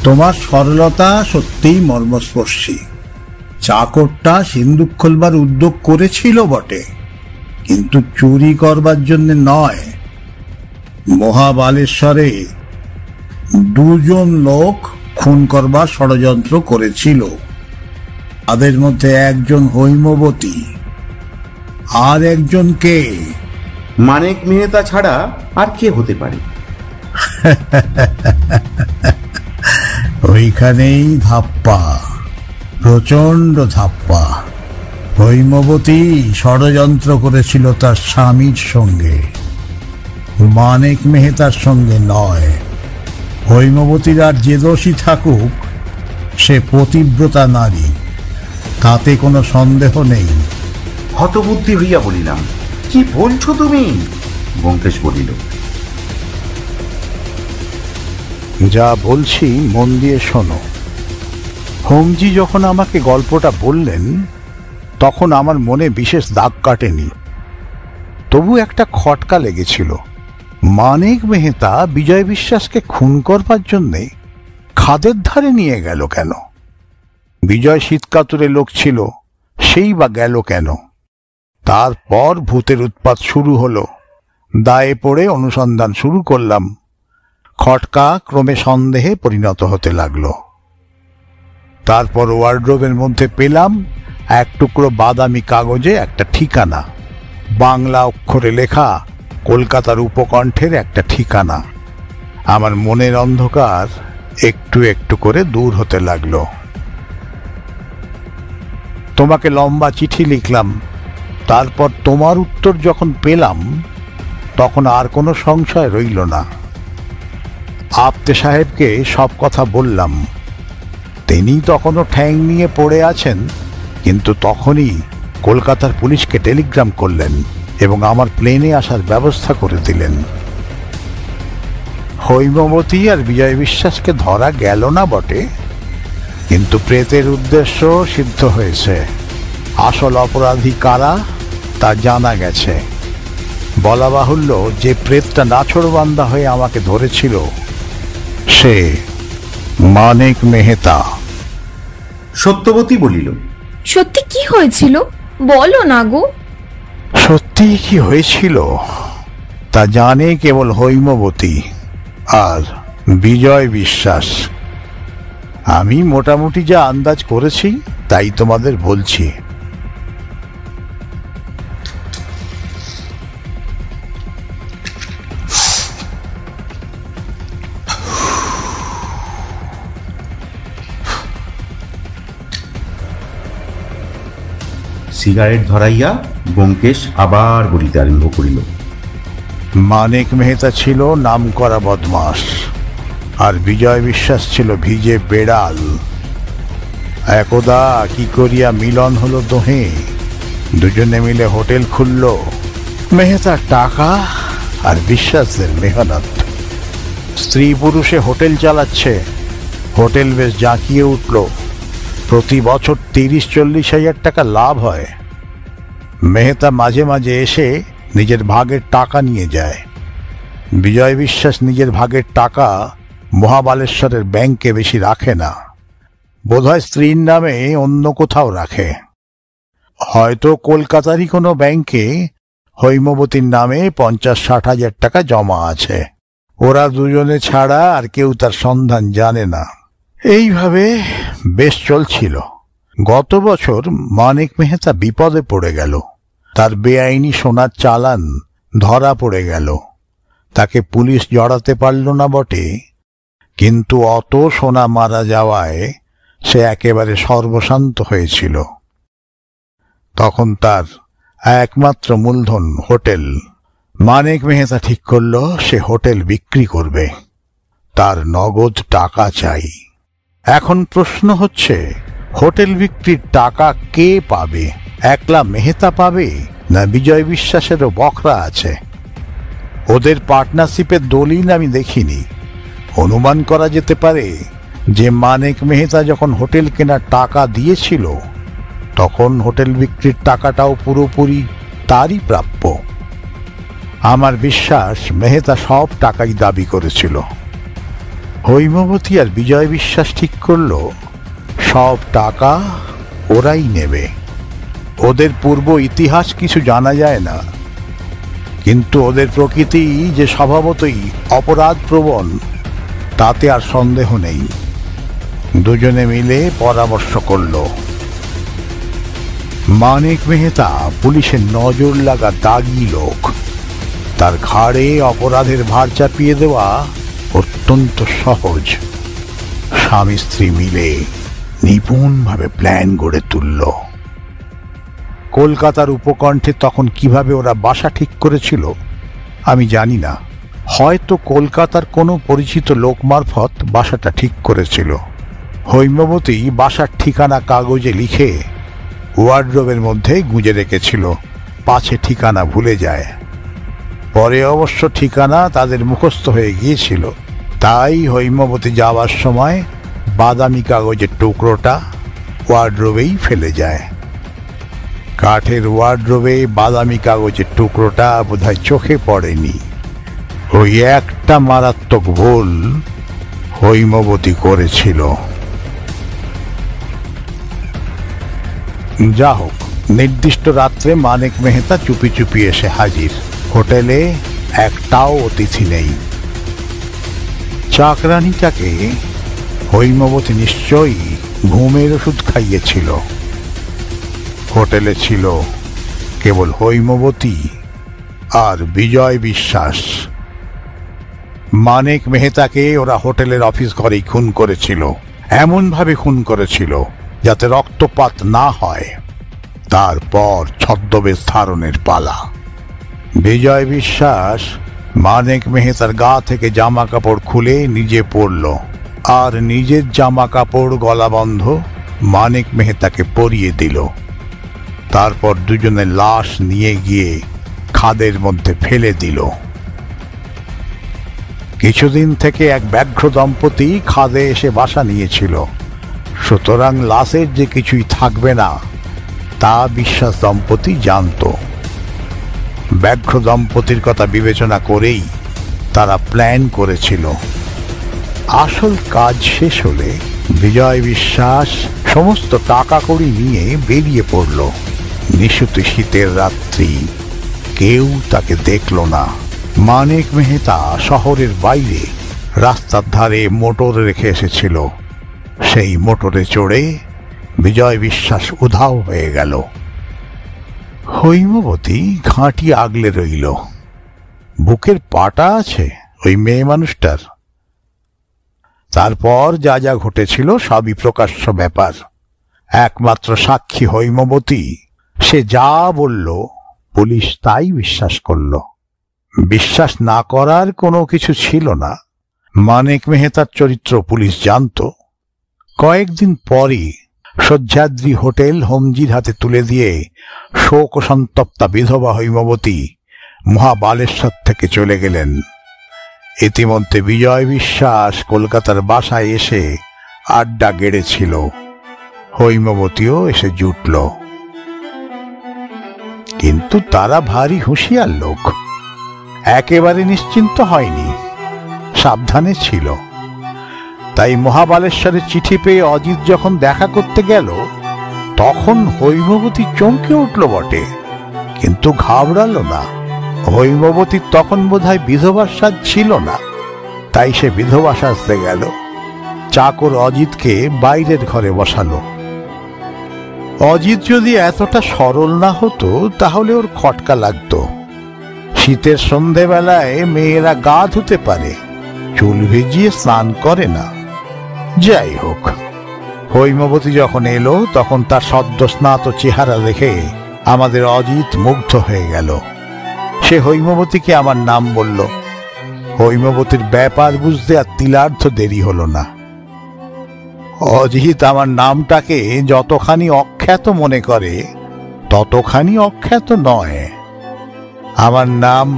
তোমার সরলতা সত্যিই মর্মস্পর্শী। চাকরটা সিন্দুক খোলবার উদ্যোগ করেছিল বটে, কিন্তু চুরি করবার জন্য নয়। মহাবালেশ্বরে দুজন লোক খুন করবার ষড়যন্ত্র করেছিল। তাদের মধ্যে একজন হৈমবতী, আর একজন কে? মানিক মেহতা ছাড়া আর কে হতে পারে? ওইখানেই ধাপ্পা, প্রচন্ড ধাপ্পা। হৈমবতী ষড়যন্ত্র করেছিল তার স্বামীর সঙ্গে, মানিক মেহতার সঙ্গে নয়। হৈমবতীর আর যে দোষী থাকুক, সে পতিব্রতা নারী, তাতে কোনো সন্দেহ নেই। হতবুদ্ধি হইয়া বলিলাম, কি বলছো তুমি? ব্যোমকেশ বলিল, যা বলছি মন দিয়ে শোনো। হোমজি যখন আমাকে গল্পটা বললেন, তখন আমার মনে বিশেষ দাগ কাটেনি, তবু একটা খটকা লেগেছিল। মানিক মেহতা বিজয় বিশ্বাসকে খুন করবার জন্যে খাদের ধারে নিয়ে গেল কেন? বিজয় শীতকাতুরে লোক ছিল, সেই বা গেল কেন? তারপর ভূতের উৎপাত শুরু হলো। দায়ে পড়ে অনুসন্ধান শুরু করলাম। খটকা ক্রমে সন্দেহে পরিণত হতে লাগলো। তারপর ওয়ার্ডরোবের মধ্যে পেলাম এক টুকরো বাদামি কাগজে একটা ঠিকানা, বাংলা অক্ষরে লেখা কলকাতার উপকণ্ঠের একটা ঠিকানা। আমার মনের অন্ধকার একটু একটু করে দূর হতে লাগলো। তোমাকে লম্বা চিঠি লিখলাম, তারপর তোমার উত্তর যখন পেলাম, তখন আর কোনো সংশয় রইল না। আপ্তে সাহেবকে সব কথা বললাম। তিনি তখনও ঠ্যাং নিয়ে পড়ে আছেন, কিন্তু তখনই কলকাতার পুলিশকে টেলিগ্রাম করলেন এবং আমার প্লেনে আসার ব্যবস্থা করে দিলেন। হৈমবতী আর বিজয় বিশ্বাসকে ধরা গেল না বটে, কিন্তু প্রেতের উদ্দেশ্য সিদ্ধ হয়েছে। আসল অপরাধী কারা তা জানা গেছে। বলা বাহুল্য, যে প্রেতটা নাছোড়বান্দা হয়ে আমাকে ধরেছিল, সে মানিক মেহতা। সত্যবতী বলিল, সত্যি কি হয়েছিল বলো না গো। সত্যি কি হয়েছিল তা জানে কেবল হৈমবতী আর বিজয় বিশ্বাস। আমি মোটামুটি যা আন্দাজ করেছি তাই তোমাদের বলছি। সিগারেট ধরাইয়া ব্যোমকেশ আবার বলিতে আরম্ভ করিল, মানিক মেহতা ছিল নামকরা বদমাস, আর বিজয় বিশ্বাস ছিল ভিজে বেড়াল। একদা কি করিয়া মিলন হলো দোহে। দুজনে মিলে হোটেল খুলল। মেহতার টাকা আর বিশ্বাসের মেহনত। স্ত্রী পুরুষে হোটেল চালাচ্ছে। হোটেল বেশ জাঁকিয়ে উঠল। প্রতি বছর 30-40 হাজার টাকা লাভ হয়। মেহতা মাঝে মাঝে এসে নিজের ভাগের টাকা নিয়ে যায়। বিজয় বিশ্বাস নিজের ভাগের টাকা মহাবালেশ্বরের ব্যাংকে বেশি রাখে না, বোধহয় স্ত্রীর নামে অন্য কোথাও রাখে। হয়তো কলকাতারই কোনো ব্যাংকে হৈমবতীর নামে 50-60 হাজার টাকা জমা আছে। ওরা দুজনে ছাড়া আর কেউ তার সন্ধান জানে না। এইভাবে বেশ চলছিল। গত বছর মানিক মেহতা বিপদে পড়ে গেল। তার বেআইনি সোনার চালান ধরা পড়ে গেল। তাকে পুলিশ জড়াতে পারল না বটে, কিন্তু অত সোনা মারা যাওয়ায় সে একেবারে সর্বশান্ত হয়েছিল। তখন তার একমাত্র মূলধন হোটেল। মানিক মেহতা ঠিক করল সে হোটেল বিক্রি করবে। তার নগদ টাকা চাই। এখন প্রশ্ন হচ্ছে, হোটেল বিক্রির টাকা কে পাবে? একলা মেহতা পাবে, না বিজয় বিশ্বাসেরও বখরা আছে? ওদের পার্টনারশিপের দলিল আমি দেখিনি। অনুমান করা যেতে পারে যে মানিক মেহতা যখন হোটেল কেনার টাকা দিয়েছিল, তখন হোটেল বিক্রির টাকাটাও পুরোপুরি তারই প্রাপ্য। আমার বিশ্বাস মেহতা সব টাকাই দাবি করেছিল। হৈমবতী আর বিজয় বিশ্বাস ঠিক করলো সব টাকা ওরাই নেবে। ওদের পূর্ব ইতিহাস কিছু জানা যায় না, কিন্তু ওদের প্রকৃতি যে স্বভাবতই অপরাধ প্রবণ তাতে আর সন্দেহ নেই। দুজনে মিলে পরামর্শ করল। মানিক মেহতা পুলিশের নজর লাগা দাগি লোক, তার ঘাড়ে অপরাধের ভার চাপিয়ে দেওয়া অত্যন্ত সহজ। স্বামী স্ত্রী মিলে নিপুণভাবে প্ল্যান গড়ে তুলল। কলকাতার উপকণ্ঠে তখন কিভাবে ওরা বাসা ঠিক করেছিল আমি জানি না, হয়তো কলকাতার কোনো পরিচিত লোক মারফত বাসাটা ঠিক করেছিল। হৈমবতী বাসার ঠিকানা কাগজে লিখে ওয়ার্ডরোবের মধ্যে গুঁজে রেখেছিল, পাছে ঠিকানা ভুলে যায়। পরে অবশ্য ঠিকানা তাদের মুখস্থ হয়ে গিয়েছিল, তাই হৈমবতী যাওয়ার সময় বাদামি কাগজের টুকরোটা ওয়ার্ডরোবেই ফেলে যায়। কাঠের ওয়ার্ডরোবে বাদামি কাগজের টুকরোটা বোধহয় চোখে পড়েনি। ওই একটা মারাত্মক ভুল হৈমবতী করেছিল। যা হোক, নির্দিষ্ট রাত্রে মানিক মেহতা চুপি চুপি এসে হাজির। হোটেলে একটাও অতিথি নেই। চাকরানিটাকে হৈমবতী নিশ্চয়ই ঘুমের ওষুধ খাইয়েছিল। হোটেলে ছিল কেবল হৈমবতী আর বিজয় বিশ্বাস। মানিক মেহতাকে ওরা হোটেলের অফিস ঘরেই খুন করেছিল, এমনভাবে খুন করেছিল যাতে রক্তপাত না হয়। তারপর ছদ্মবেশ ধারণের পালা। বিজয় বিশ্বাস মানিক মেহতার গা থেকে জামা কাপড় খুলে নিজে পরল, আর নিজের জামা কাপড় গলাবন্ধ মানিক মেহতাকে পরিয়ে দিল। তারপর দুজনের লাশ নিয়ে গিয়ে খাদের মধ্যে ফেলে দিল। কিছুদিন থেকে এক ব্যাঘ্র দম্পতি খাদে এসে বাসা নিয়েছিল, সুতরাং লাশের যে কিছুই থাকবে না তা বিশ্বাস দম্পতি জানত। ব্যাঘ্র দম্পতির কথা বিবেচনা করেই তারা প্ল্যান করেছিল। আসল কাজ শেষ হলে বিজয় বিশ্বাস সমস্ত টাকা কড়ি নিয়ে বেরিয়ে পড়ল। নিশুতি শীতের রাত্রি, কেউ তাকে দেখল না। মানিক মেহতা শহরের বাইরে রাস্তার ধারে মোটর রেখে এসেছিল। সেই মোটরে চড়ে বিজয় বিশ্বাস উধাও হয়ে গেল। হৈমবতী ঘাঁটি আগলে রইল। বুকের পাটা আছে ওই মেয়ে মানুষটার। তারপর যা যা ঘটেছিল সবই প্রকাশ্য ব্যাপার। একমাত্র সাক্ষী হৈমবতী, সে যা বলল পুলিশ তাই বিশ্বাস করল। বিশ্বাস না করার কোনো কিছু ছিল না। মানিক মেহতার চরিত্র পুলিশ জানত। কয়েকদিন পরই সহ্যাদ্রি হোটেল হোমজির হাতে তুলে দিয়ে শোক সন্তপ্তা বিধবা হৈমবতী মহাবালেশ্বর থেকে চলে গেলেন। ইতিমধ্যে বিজয় বিশ্বাস কলকাতার বাসায় এসে আড্ডা গেড়েছিল। হৈমবতীও এসে জুটল, কিন্তু তারা ভারী হুঁশিয়ার লোক। একেবারে নিশ্চিন্ত হয়নি, সাবধানে ছিল। তাই মহাবালেশ্বরের চিঠি পেয়ে অজিত যখন দেখা করতে গেল তখন হৈমবতী চমকে উঠল বটে, কিন্তু ঘাবড়ালো না। হৈমবতীর তখন বোধহয় বিধবার সাজ ছিল না, তাই সে বিধবা সাজতে গেল। চাকর অজিতকে বাইরের ঘরে বসালো। অজিত যদি এতটা সরল না হতো তাহলে ওর খটকা লাগতো। শীতের সন্ধেবেলায় মেয়েরা গা ধুতে পারে, চুল ভিজিয়ে স্নান করে না। যাই হোক, হৈমবতী যখন এলো তখন তার সদ্য স্নাত চেহারা দেখে আমাদের অজিত মুগ্ধ হয়ে গেল। সে হৈমবতীকে আমার নাম বলল। হৈমবতীর ব্যাপার বুঝতে আর তিলার্ধ দেরি হলো না। অজিত আমার নামটাকে যতখানি অখ্যাত মনে করে ততখানি অখ্যাত নয়। আমার নাম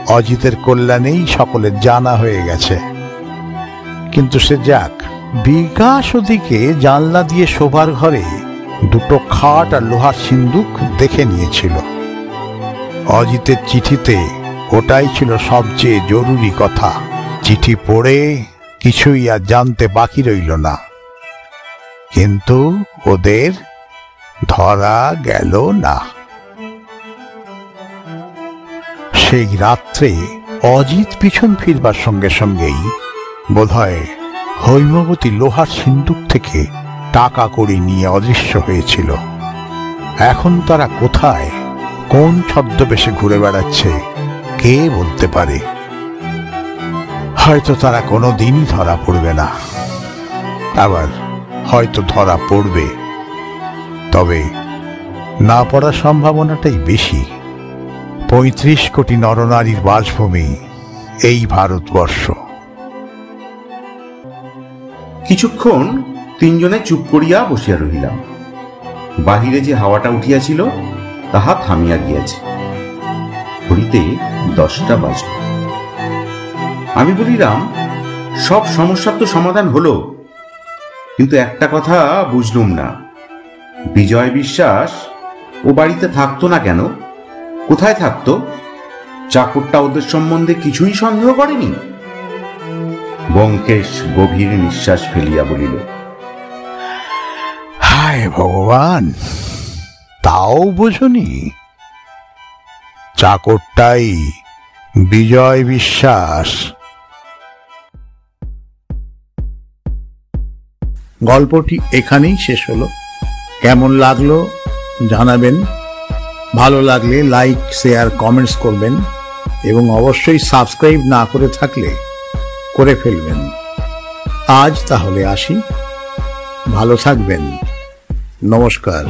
অজিতের কল্যাণেই সকলের জানা হয়ে গেছে। কিন্তু সে যাক, বিকাশ ওদিকে জানলা দিয়ে শোবার ঘরে দুটো খাট আর লোহার সিন্দুক দেখে নিয়েছিল। অজিতের চিঠিতে ওটাই ছিল সবচেয়ে জরুরি কথা। চিঠি পড়ে কিছুই আর জানতে বাকি রইল না, কিন্তু ওদের ধরা গেল না। সেই রাত্রে অজিত পিছন ফিরবার সঙ্গে সঙ্গেই বোধহয় হৈমবতী লোহার সিন্দুক থেকে টাকা কড়ি নিয়ে অদৃশ্য হয়েছিল। এখন তারা কোথায়, কোন ছদ্মবেশে ঘুরে বেড়াচ্ছে কে বলতে পারে। হয়তো তারা কোনো দিনই ধরা পড়বে না, আবার হয়তো ধরা পড়বে, তবে না পড়ার সম্ভাবনাটাই বেশি। ৩৫ কোটি নরনারীর বাসভূমি এই ভারতবর্ষ। কিছুক্ষণ তিনজনে চুপ করিয়া বসিয়া রহিলাম। বাহিরে যে হাওয়াটা উঠিয়াছিল তাহা থামিয়া গিয়াছে। ঘড়িতে 10টা বাজল। আমি বলিলাম, সব সমস্যার তো সমাধান হলো, কিন্তু একটা কথা বুঝলুম না, বিজয় বিশ্বাস ও বাড়িতে থাকতো না কেন? কোথায় থাকতো? চাকরটা ওদের সম্বন্ধে কিছুই সন্দেহ করেনি? ব্যোমকেশ গভীর নিঃশ্বাস ফেলিয়া বলিল, হায় ভগবান, তাও বোঝনি? চাকরটাই বিজয় বিশ্বাস। গল্পটি এখানেই শেষ হলো। কেমন লাগলো জানাবেন। ভালো লাগলে লাইক, শেয়ার, কমেন্টস করবেন এবং অবশ্যই সাবস্ক্রাইব না করে থাকলে করে ফেলবেন। আজ তাহলে আসি, ভালো থাকবেন, নমস্কার।